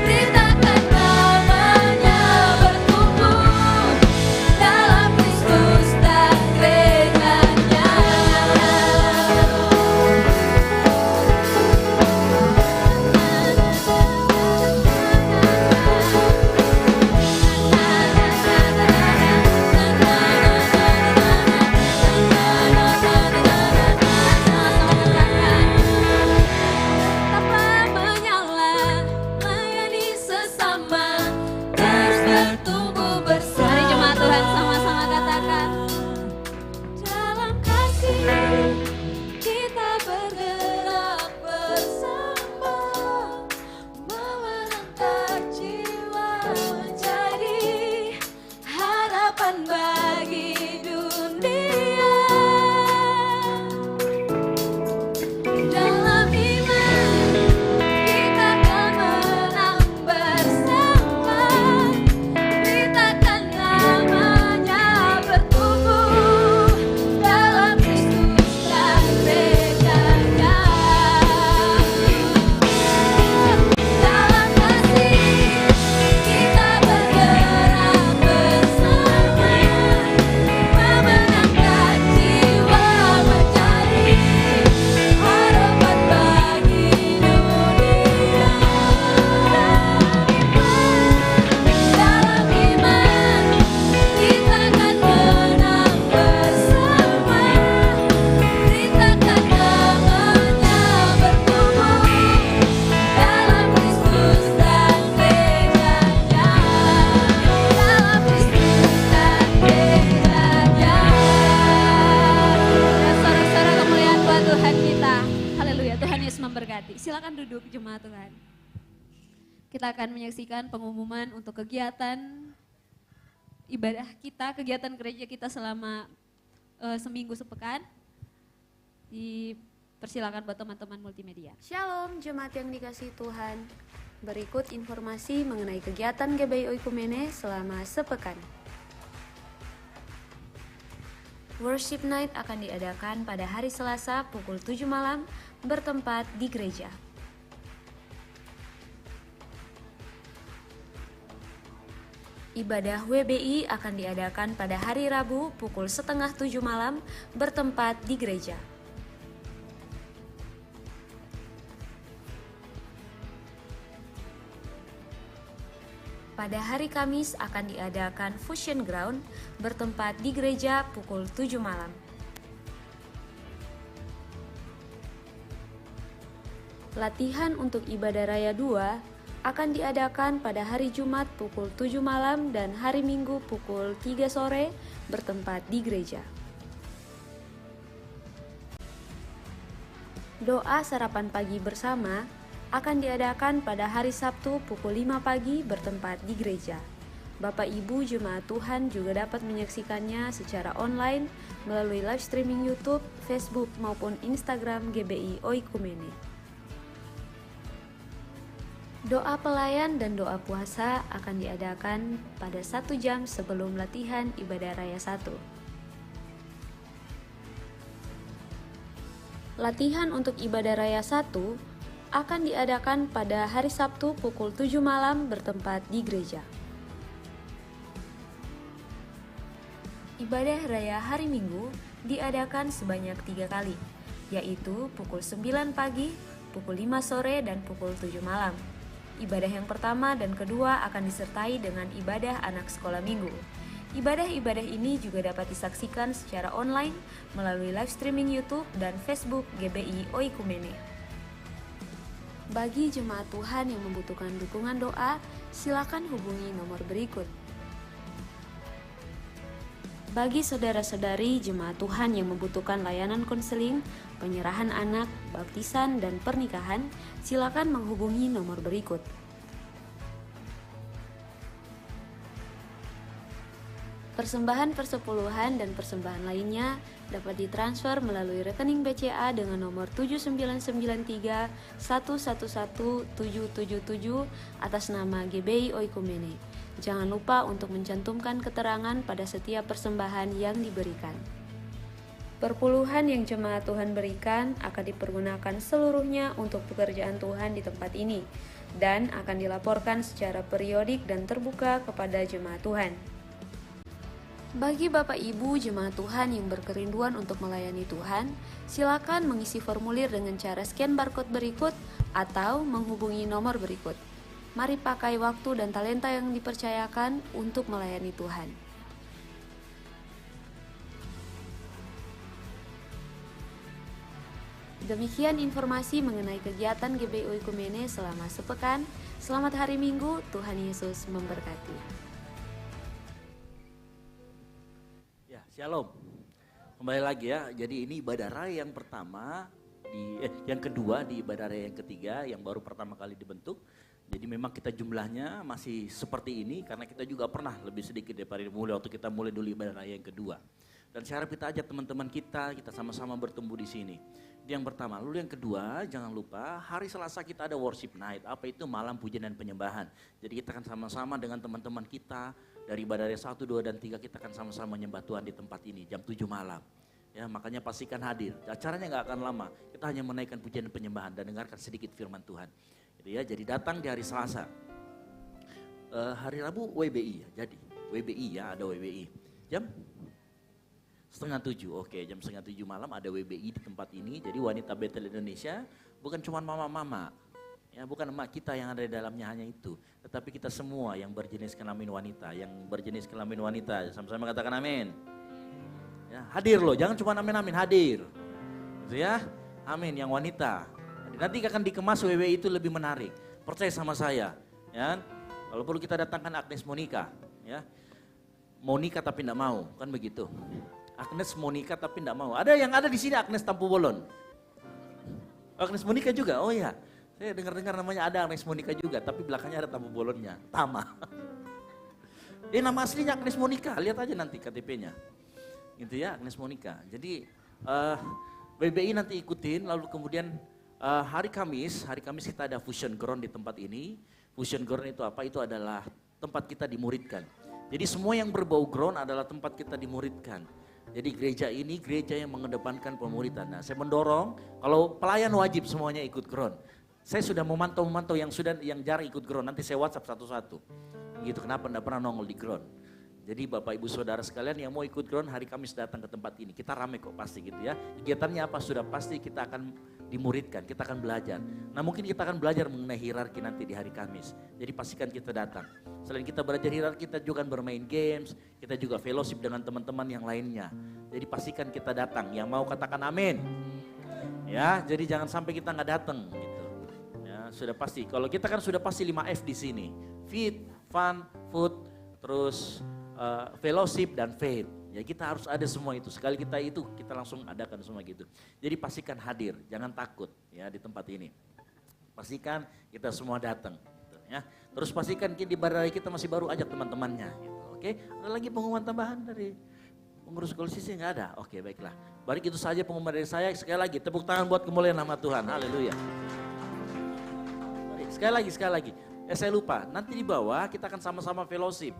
beritakan namanya bertumbuh dalam Kristus dan gerejanya. Tetaplah menyala, layani sesama, terus bertumbuh bersama. Mari jemaat Tuhan sama-sama katakan. Dalam kasih kita bergerak bersama, memenangkan jiwa menjadi harapan bagi dunia. Dalam iman kita akan menang bersama, beritakan namanya bertumbuh dalam Kristus dan gerejanya. Dalam kasih kita bergerak bersama, memenangkan jiwa mencari harapan bagi dunia. Dalam iman kita akan menang bersama, beritakan namanya bertumbuh dalam Kristus dan gerejanya. Dalam Kristus dan gerejanya. Dan sorak-sorak kemuliaan buat Tuhan kita. Haleluya, Tuhan Yesus memberkati. Silakan duduk jemaat Tuhan. Kita akan menyaksikan pengumuman untuk kegiatan ibadah kita, kegiatan gereja kita selama seminggu sepekan. Dipersilakan buat teman-teman multimedia. Shalom jemaat yang dikasihi Tuhan. Berikut informasi mengenai kegiatan GBI Oikumene selama sepekan. Worship Night akan diadakan pada hari Selasa pukul 7 malam bertempat di gereja. Ibadah WBI akan diadakan pada hari Rabu pukul 6:30 malam bertempat di gereja. Pada hari Kamis akan diadakan Fusion Ground bertempat di gereja pukul 7 malam. Latihan untuk ibadah raya 2 akan diadakan pada hari Jumat pukul 7 malam dan hari Minggu pukul 3 sore bertempat di gereja. Doa sarapan pagi bersama akan diadakan pada hari Sabtu pukul 5 pagi bertempat di gereja. Bapak Ibu jemaat Tuhan juga dapat menyaksikannya secara online melalui live streaming YouTube, Facebook maupun Instagram GBI Oikumene. Doa pelayan dan doa puasa akan diadakan pada 1 jam sebelum latihan ibadah raya 1. Latihan untuk ibadah raya 1 akan diadakan pada hari Sabtu pukul 7 malam bertempat di gereja. Ibadah raya hari Minggu diadakan sebanyak 3 kali, yaitu pukul 9 pagi, pukul 5 sore, dan pukul 7 malam. Ibadah yang pertama dan kedua akan disertai dengan ibadah anak sekolah minggu. Ibadah-ibadah ini juga dapat disaksikan secara online melalui live streaming YouTube dan Facebook GBI Oikumene. Bagi jemaat Tuhan yang membutuhkan dukungan doa, silakan hubungi nomor berikut. Bagi saudara-saudari jemaat Tuhan yang membutuhkan layanan konseling, penyerahan anak, baptisan, dan pernikahan, silakan menghubungi nomor berikut. Persembahan persepuluhan dan persembahan lainnya dapat ditransfer melalui rekening BCA dengan nomor 7993111777 atas nama GBI Oikumene. Jangan lupa untuk mencantumkan keterangan pada setiap persembahan yang diberikan. Perpuluhan yang jemaat Tuhan berikan akan dipergunakan seluruhnya untuk pekerjaan Tuhan di tempat ini dan akan dilaporkan secara periodik dan terbuka kepada jemaat Tuhan. Bagi Bapak Ibu jemaat Tuhan yang berkerinduan untuk melayani Tuhan, silakan mengisi formulir dengan cara scan barcode berikut atau menghubungi nomor berikut. Mari pakai waktu dan talenta yang dipercayakan untuk melayani Tuhan. Demikian informasi mengenai kegiatan GBI Oikumene selama sepekan. Selamat hari Minggu, Tuhan Yesus memberkati. Shalom. Kembali lagi ya. Jadi ini ibadah raya yang pertama yang kedua di ibadah raya yang ketiga yang baru pertama kali dibentuk. Jadi memang kita jumlahnya masih seperti ini karena kita juga pernah lebih sedikit daripada mulai waktu kita mulai dulu ibadah raya yang kedua. Dan saya harap kita ajak teman-teman kita sama-sama bertumbuh di sini. Itu yang pertama. Lalu yang kedua, jangan lupa hari Selasa kita ada worship night. Apa itu? Malam pujian dan penyembahan. Jadi kita akan sama-sama dengan teman-teman kita dari ibadah raya 1, 2, dan 3 kita akan sama-sama menyembah Tuhan di tempat ini jam 7 malam. Ya, makanya pastikan hadir. Acaranya nggak akan lama. Kita hanya menaikkan pujian dan penyembahan dan dengarkan sedikit firman Tuhan. Jadi datang di hari Selasa. Hari Rabu WBI ya. Jadi WBI ya, ada WBI. Jam 6:30. Oke, jam 6:30 malam ada WBI di tempat ini. Jadi wanita Betel Indonesia bukan cuma mama-mama. Ya, bukan emak kita yang ada di dalamnya hanya itu, tetapi kita semua yang berjenis kelamin wanita, sama-sama katakan amin. Ya, hadir loh, jangan cuma amin-amin, hadir. Gitu ya, amin, yang wanita. Nanti akan dikemas WWI itu lebih menarik, percaya sama saya. Ya, kalau perlu kita datangkan Agnes Monica, ya. Monica tapi tidak mau, kan begitu. Agnes Monica tapi tidak mau. Ada yang ada di sini Agnes Tampu Bolon. Agnes Monica juga, oh iya. Saya dengar-dengar namanya ada Agnes Monica juga, tapi belakangnya ada Tampu Bolonnya, Tama. Dia nama aslinya Agnes Monica, lihat aja nanti KTP-nya. Gitu ya, Agnes Monica. Jadi BBI nanti ikutin, lalu kemudian hari Kamis kita ada Fusion Ground di tempat ini. Fusion Ground itu apa? Itu adalah tempat kita dimuridkan. Jadi semua yang berbau ground adalah tempat kita dimuridkan. Jadi gereja ini gereja yang mengedepankan pemuridan. Nah, saya mendorong kalau pelayan wajib semuanya ikut ground. Saya sudah memantau yang jarang ikut ground, nanti saya WhatsApp satu-satu. Gitu, kenapa enggak pernah nongol di ground. Jadi Bapak Ibu Saudara sekalian yang mau ikut ground hari Kamis datang ke tempat ini. Kita rame kok pasti gitu ya. Kegiatannya apa? Sudah pasti kita akan dimuridkan, kita akan belajar. Nah mungkin kita akan belajar mengenai hierarki nanti di hari Kamis. Jadi pastikan kita datang. Selain kita belajar hierarki, kita juga bermain games, kita juga fellowship dengan teman-teman yang lainnya. Jadi pastikan kita datang. Yang mau katakan amin. Ya, jadi jangan sampai kita nggak datang gitu. Sudah pasti, kalau kita kan sudah pasti 5F di sini. Feed, fun, food, terus fellowship dan faith. Ya kita harus ada semua itu. Sekali kita langsung adakan semua gitu. Jadi pastikan hadir, jangan takut ya di tempat ini. Pastikan kita semua datang. Gitu, ya. Terus pastikan di ibadah kita masih baru, ajak teman-temannya. Gitu, oke? Ada lagi pengumuman tambahan dari pengurus Golsisi nggak ada? Oke baiklah. Baik itu saja pengumuman dari saya. Sekali lagi tepuk tangan buat kemuliaan nama Tuhan. Haleluya. Sekali lagi. Saya lupa, nanti di bawah kita akan sama-sama fellowship.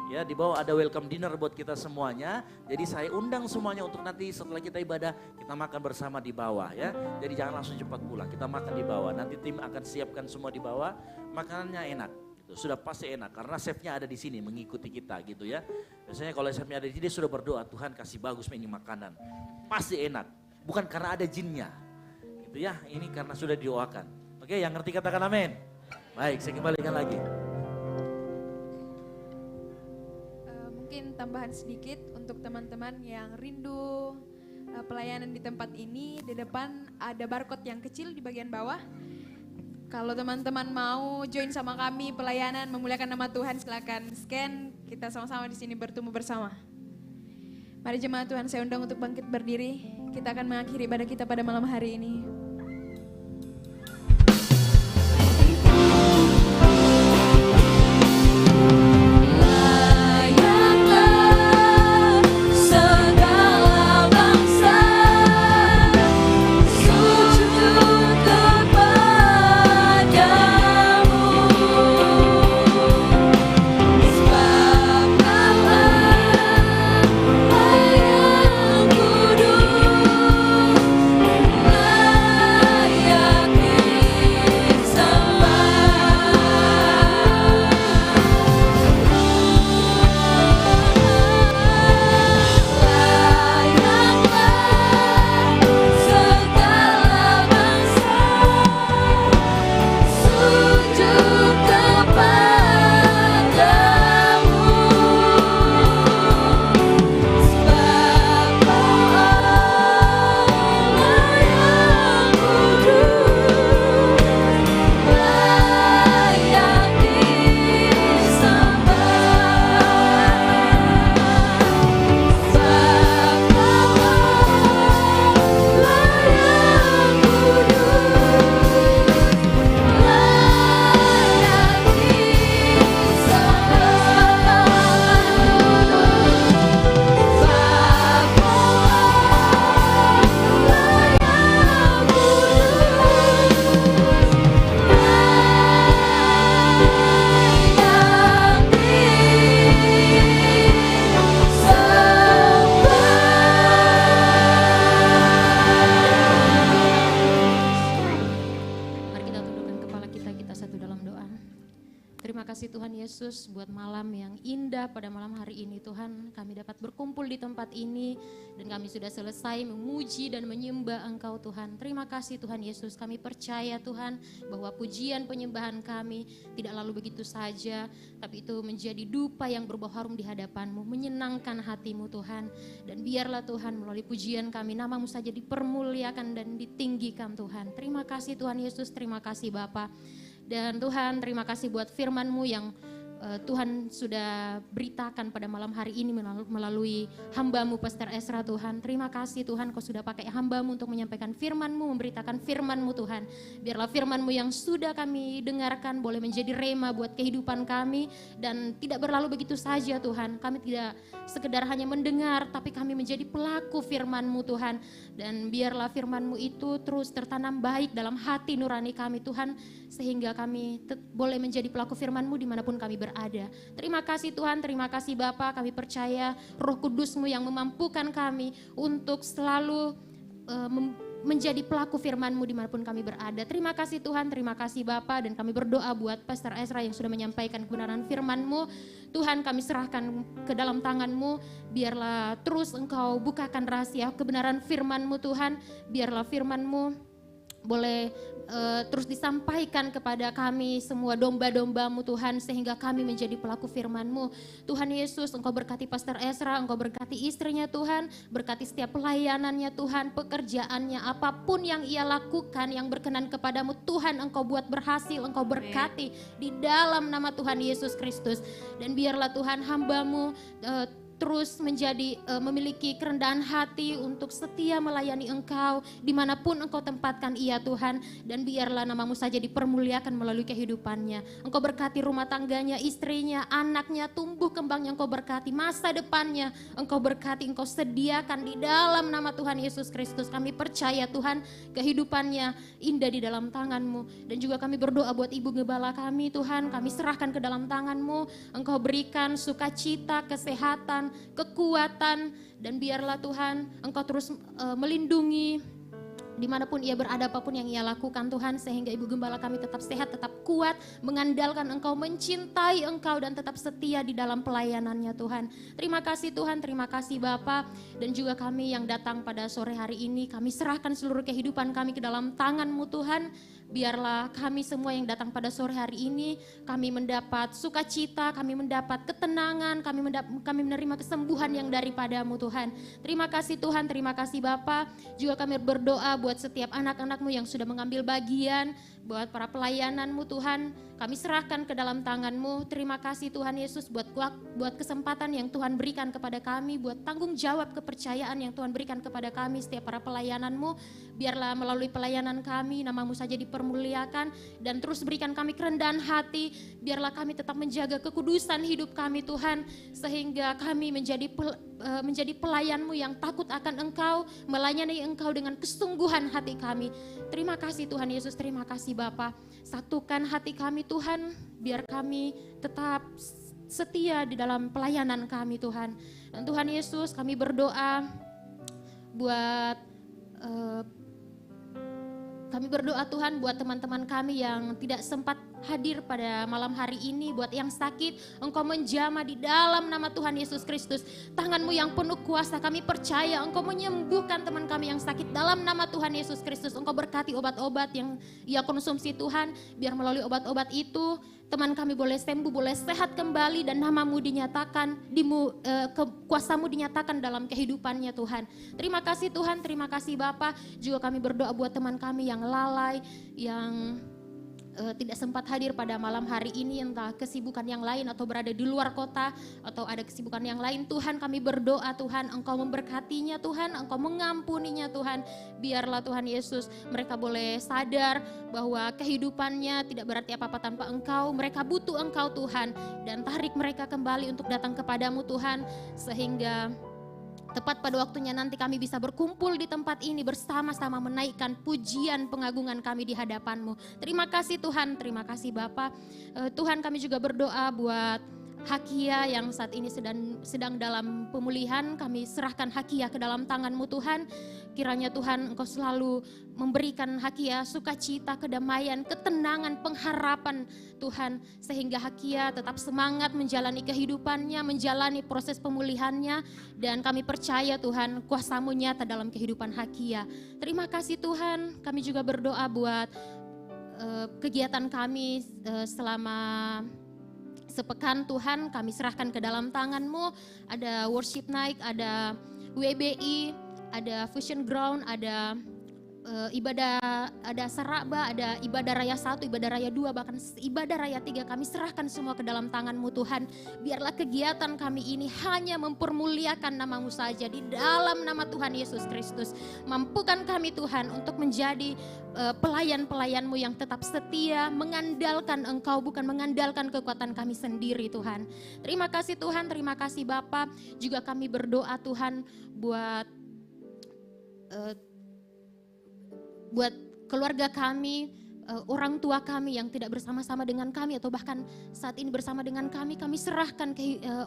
Ya, di bawah ada welcome dinner buat kita semuanya. Jadi saya undang semuanya untuk nanti setelah kita ibadah, kita makan bersama di bawah ya. Jadi jangan langsung cepat pulang, kita makan di bawah. Nanti tim akan siapkan semua di bawah, makanannya enak. Gitu. Sudah pasti enak, karena chefnya ada di sini mengikuti kita gitu ya. Biasanya kalau chefnya ada di sini, dia sudah berdoa, Tuhan kasih bagus ini makanan. Pasti enak, bukan karena ada jinnya. Gitu ya, ini karena sudah didoakan. Oke, yang ngerti katakan amin. Baik, saya kembalikan lagi. mungkin tambahan sedikit untuk teman-teman yang rindu pelayanan di tempat ini. Di depan ada barcode yang kecil di bagian bawah. Kalau teman-teman mau join sama kami pelayanan memuliakan nama Tuhan, silakan scan. Kita sama-sama di sini bertumbuh bersama. Mari jemaat Tuhan, saya undang untuk bangkit berdiri. Kita akan mengakhiri ibadah kita pada malam hari ini. Yesus, buat malam yang indah pada malam hari ini Tuhan, kami dapat berkumpul di tempat ini dan kami sudah selesai memuji dan menyembah Engkau Tuhan. Terima kasih Tuhan Yesus, kami percaya Tuhan bahwa pujian penyembahan kami tidak lalu begitu saja, tapi itu menjadi dupa yang berbau harum di hadapan-Mu, menyenangkan hati-Mu Tuhan. Dan biarlah Tuhan melalui pujian kami nama-Mu saja dipermuliakan dan ditinggikan Tuhan. Terima kasih Tuhan Yesus, terima kasih Bapa. Dan Tuhan terima kasih buat firman-Mu yang Tuhan sudah beritakan pada malam hari ini melalui hamba-Mu Pastor Ezra Tuhan. Terima kasih Tuhan Kau sudah pakai hamba-Mu untuk menyampaikan firman-Mu, memberitakan firman-Mu Tuhan. Biarlah firman-Mu yang sudah kami dengarkan boleh menjadi rema buat kehidupan kami dan tidak berlalu begitu saja Tuhan. Kami tidak sekedar hanya mendengar tapi kami menjadi pelaku firman-Mu Tuhan. Dan biarlah firman-Mu itu terus tertanam baik dalam hati nurani kami Tuhan, sehingga kami boleh menjadi pelaku firman-Mu dimanapun kami berada. Terima kasih Tuhan, terima kasih Bapa. Kami percaya Roh Kudus-Mu yang memampukan kami untuk selalu menjadi pelaku firman-Mu dimanapun kami berada. Terima kasih Tuhan, terima kasih Bapa. Dan kami berdoa buat Pastor Ezra yang sudah menyampaikan kebenaran firman-Mu. Tuhan kami serahkan ke dalam tangan-Mu. Biarlah terus Engkau bukakan rahasia kebenaran firman-Mu Tuhan. Biarlah firman-Mu boleh terus disampaikan kepada kami semua domba-domba-Mu Tuhan, sehingga kami menjadi pelaku firman-Mu. Tuhan Yesus, Engkau berkati Pastor Ezra, Engkau berkati istrinya Tuhan, berkati setiap pelayanannya Tuhan, pekerjaannya, apapun yang ia lakukan yang berkenan kepadamu Tuhan, Engkau buat berhasil, Engkau berkati di dalam nama Tuhan Yesus Kristus. Dan biarlah Tuhan hamba-Mu terus menjadi memiliki kerendahan hati untuk setia melayani Engkau dimanapun Engkau tempatkan ia Tuhan. Dan biarlah nama-Mu saja dipermuliakan melalui kehidupannya. Engkau berkati rumah tangganya, istrinya, anaknya, tumbuh kembangnya Engkau berkati, masa depannya Engkau berkati, Engkau sediakan di dalam nama Tuhan Yesus Kristus. Kami percaya Tuhan kehidupannya indah di dalam tangan-Mu. Dan juga kami berdoa buat Ibu Gembala kami Tuhan, kami serahkan ke dalam tangan-Mu. Engkau berikan sukacita, kesehatan, kekuatan, dan biarlah Tuhan Engkau terus melindungi dimanapun ia berada, apapun yang ia lakukan Tuhan, sehingga Ibu Gembala kami tetap sehat, tetap kuat, mengandalkan Engkau, mencintai Engkau, dan tetap setia di dalam pelayanannya Tuhan. Terima kasih Tuhan, terima kasih Bapa, dan juga kami yang datang pada sore hari ini, kami serahkan seluruh kehidupan kami ke dalam tangan-Mu Tuhan. Biarlah kami semua yang datang pada sore hari ini, kami mendapat sukacita, kami mendapat ketenangan, kami menerima kesembuhan yang daripada-Mu Tuhan. Terima kasih Tuhan, terima kasih Bapa. Juga kami berdoa buat setiap anak-anak-Mu yang sudah mengambil bagian, buat para pelayanan-Mu Tuhan, kami serahkan ke dalam tangan-Mu. Terima kasih Tuhan Yesus buat kesempatan yang Tuhan berikan kepada kami, buat tanggung jawab kepercayaan yang Tuhan berikan kepada kami setiap para pelayanan-Mu. Biarlah melalui pelayanan kami, nama-Mu saja dipermuliakan, dan terus berikan kami kerendahan hati. Biarlah kami tetap menjaga kekudusan hidup kami Tuhan, sehingga kami menjadi pelayan-Mu yang takut akan Engkau, melayani Engkau dengan kesungguhan hati kami. Terima kasih Tuhan Yesus, terima kasih Bapa. Satukan hati kami Tuhan, biar kami tetap setia di dalam pelayanan kami Tuhan. Dan Tuhan Yesus, kami berdoa buat Tuhan buat teman-teman kami yang tidak sempat hadir pada malam hari ini, buat yang sakit, Engkau menjamah di dalam nama Tuhan Yesus Kristus. Tangan-Mu yang penuh kuasa, kami percaya Engkau menyembuhkan teman kami yang sakit dalam nama Tuhan Yesus Kristus. Engkau berkati obat-obat yang ia konsumsi Tuhan, biar melalui obat-obat itu teman kami boleh sembuh, boleh sehat kembali, dan nama-Mu dinyatakan, kuasa-Mu dinyatakan dalam kehidupannya Tuhan. Terima kasih Tuhan, terima kasih Bapa. Juga kami berdoa buat teman kami yang lalai, yang tidak sempat hadir pada malam hari ini, entah kesibukan yang lain atau berada di luar kota atau ada kesibukan yang lain. Tuhan, kami berdoa Tuhan, Engkau memberkatinya Tuhan, Engkau mengampuninya Tuhan. Biarlah Tuhan Yesus mereka boleh sadar bahwa kehidupannya tidak berarti apa-apa tanpa Engkau. Mereka butuh Engkau Tuhan, dan tarik mereka kembali untuk datang kepadamu Tuhan, sehingga tepat pada waktunya nanti kami bisa berkumpul di tempat ini bersama-sama menaikkan pujian pengagungan kami di hadapan-Mu. Terima kasih Tuhan, terima kasih Bapa. Tuhan, kami juga berdoa buat Hakia yang saat ini sedang dalam pemulihan. Kami serahkan Hakia ke dalam tangan-Mu Tuhan. Kiranya Tuhan Engkau selalu memberikan Hakia sukacita, kedamaian, ketenangan, pengharapan Tuhan, sehingga Hakia tetap semangat menjalani kehidupannya, menjalani proses pemulihannya, dan kami percaya Tuhan kuasa-Mu nyata dalam kehidupan Hakia. Terima kasih Tuhan. Kami juga berdoa buat kegiatan kami selama sepekan Tuhan, kami serahkan ke dalam tangan-Mu. Ada worship night, ada WBI, ada Fusion Ground, ada ibadah, ada Saraba, ada ibadah raya 1, ibadah raya 2, bahkan ibadah raya 3. Kami serahkan semua ke dalam tangan-Mu Tuhan. Biarlah kegiatan kami ini hanya mempermuliakan nama-Mu saja di dalam nama Tuhan Yesus Kristus. Mampukan kami Tuhan untuk menjadi pelayan-pelayan-Mu yang tetap setia, mengandalkan Engkau, bukan mengandalkan kekuatan kami sendiri Tuhan. Terima kasih Tuhan, terima kasih Bapa. Juga kami berdoa Tuhan buat keluarga kami, orang tua kami yang tidak bersama-sama dengan kami, atau bahkan saat ini bersama dengan kami. Kami serahkan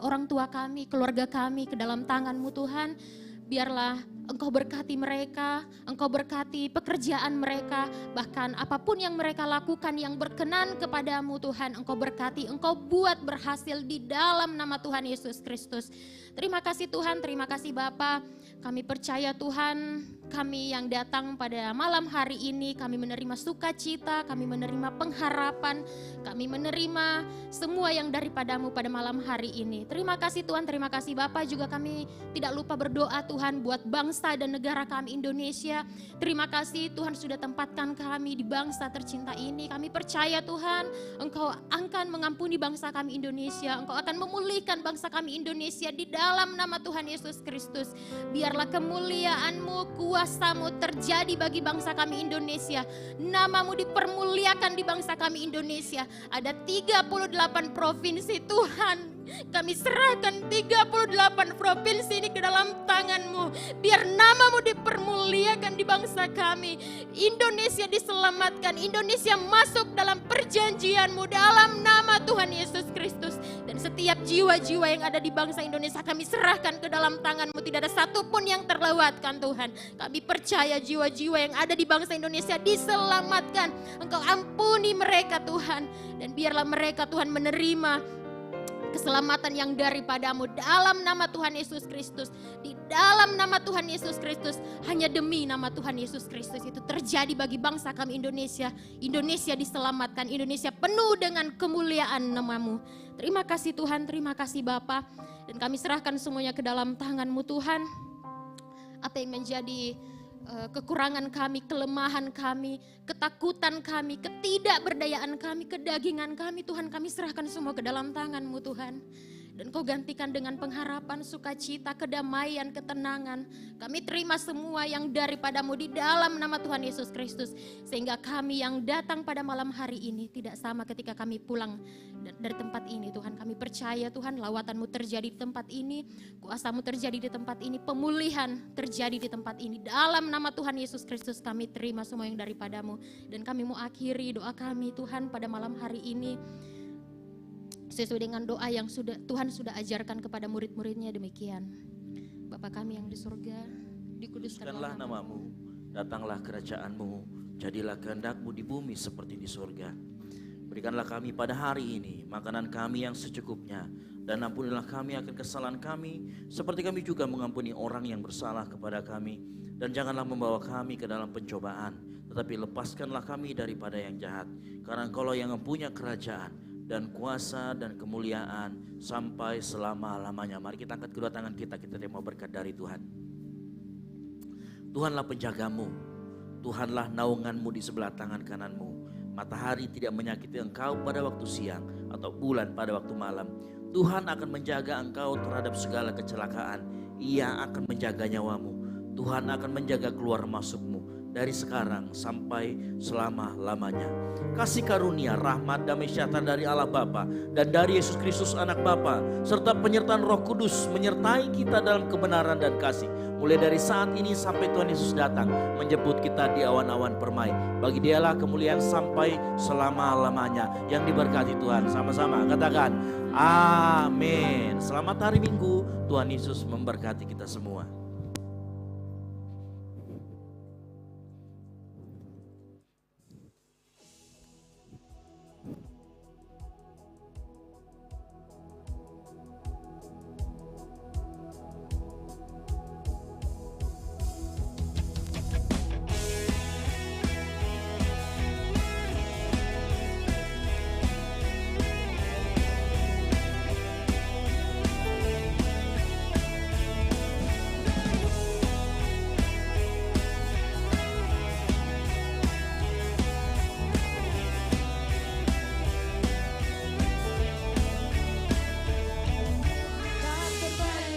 orang tua kami, keluarga kami ke dalam tangan-Mu Tuhan. Biarlah Engkau berkati mereka, Engkau berkati pekerjaan mereka, bahkan apapun yang mereka lakukan yang berkenan kepadamu Tuhan, Engkau berkati, Engkau buat berhasil di dalam nama Tuhan Yesus Kristus. Terima kasih Tuhan, terima kasih Bapa. Kami percaya Tuhan, kami yang datang pada malam hari ini, kami menerima sukacita, kami menerima pengharapan, kami menerima semua yang daripada-Mu pada malam hari ini. Terima kasih Tuhan, terima kasih Bapa. Juga kami tidak lupa berdoa Tuhan buat bangsa dan negara kami Indonesia. Terima kasih Tuhan sudah tempatkan kami di bangsa tercinta ini. Kami percaya Tuhan, Engkau akan mengampuni bangsa kami Indonesia, Engkau akan memulihkan bangsa kami Indonesia di dalam nama Tuhan Yesus Kristus. Biarlah kemuliaan-Mu, kuasa-Mu terjadi bagi bangsa kami Indonesia. Nama-Mu dipermuliakan di bangsa kami Indonesia. Ada 38 provinsi Tuhan. Kami serahkan 38 provinsi ini ke dalam tangan-Mu. Biar nama-Mu dipermuliakan di bangsa kami. Indonesia diselamatkan, Indonesia masuk dalam perjanjian-Mu dalam nama Tuhan Yesus Kristus. Dan setiap jiwa-jiwa yang ada di bangsa Indonesia kami serahkan ke dalam tangan-Mu. Tidak ada satupun yang terlewatkan Tuhan. Kami percaya jiwa-jiwa yang ada di bangsa Indonesia diselamatkan. Engkau ampuni mereka Tuhan. Dan biarlah mereka Tuhan menerima keselamatan yang daripadamu dalam nama Tuhan Yesus Kristus. Di dalam nama Tuhan Yesus Kristus, hanya demi nama Tuhan Yesus Kristus itu terjadi bagi bangsa kami Indonesia. Indonesia diselamatkan, Indonesia penuh dengan kemuliaan nama-Mu. Terima kasih Tuhan, terima kasih Bapa. Dan kami serahkan semuanya ke dalam tangan-Mu Tuhan. Apa yang menjadi kekurangan kami, kelemahan kami, ketakutan kami, ketidakberdayaan kami, kedagingan kami, Tuhan kami serahkan semua ke dalam tangan-Mu Tuhan. Dan Kau gantikan dengan pengharapan, sukacita, kedamaian, ketenangan. Kami terima semua yang daripadamu di dalam nama Tuhan Yesus Kristus. Sehingga kami yang datang pada malam hari ini tidak sama ketika kami pulang dari tempat ini Tuhan. Kami percaya Tuhan lawatan-Mu terjadi di tempat ini, kuasa-Mu terjadi di tempat ini, pemulihan terjadi di tempat ini. Dalam nama Tuhan Yesus Kristus kami terima semua yang daripadamu. Dan kami mau akhiri doa kami Tuhan pada malam hari ini sesuai dengan doa yang Tuhan sudah ajarkan kepada murid-muridnya demikian. Bapa kami yang di surga, dikuduskanlah nama-Mu, datanglah kerajaan-Mu, jadilah kehendak-Mu di bumi seperti di surga. Berikanlah kami pada hari ini makanan kami yang secukupnya, dan ampunilah kami akan kesalahan kami, seperti kami juga mengampuni orang yang bersalah kepada kami. Dan janganlah membawa kami ke dalam pencobaan, tetapi lepaskanlah kami daripada yang jahat. Karena Engkau yang mempunyai kerajaan dan kuasa dan kemuliaan sampai selama-lamanya. Mari kita angkat kedua tangan kita terima berkat dari Tuhan. Tuhanlah penjagamu, Tuhanlah naunganmu di sebelah tangan kananmu. Matahari tidak menyakiti engkau pada waktu siang atau bulan pada waktu malam. Tuhan akan menjaga engkau terhadap segala kecelakaan. Ia akan menjaga nyawamu. Tuhan akan menjaga keluar masukmu dari sekarang sampai selama-lamanya. Kasih karunia, rahmat, damai sejahtera dari Allah Bapa dan dari Yesus Kristus Anak Bapa, serta penyertaan Roh Kudus menyertai kita dalam kebenaran dan kasih. Mulai dari saat ini sampai Tuhan Yesus datang menjemput kita di awan-awan permai. Bagi Dialah kemuliaan sampai selama-lamanya. Yang diberkati Tuhan, sama-sama katakan amin. Selamat hari Minggu, Tuhan Yesus memberkati kita semua.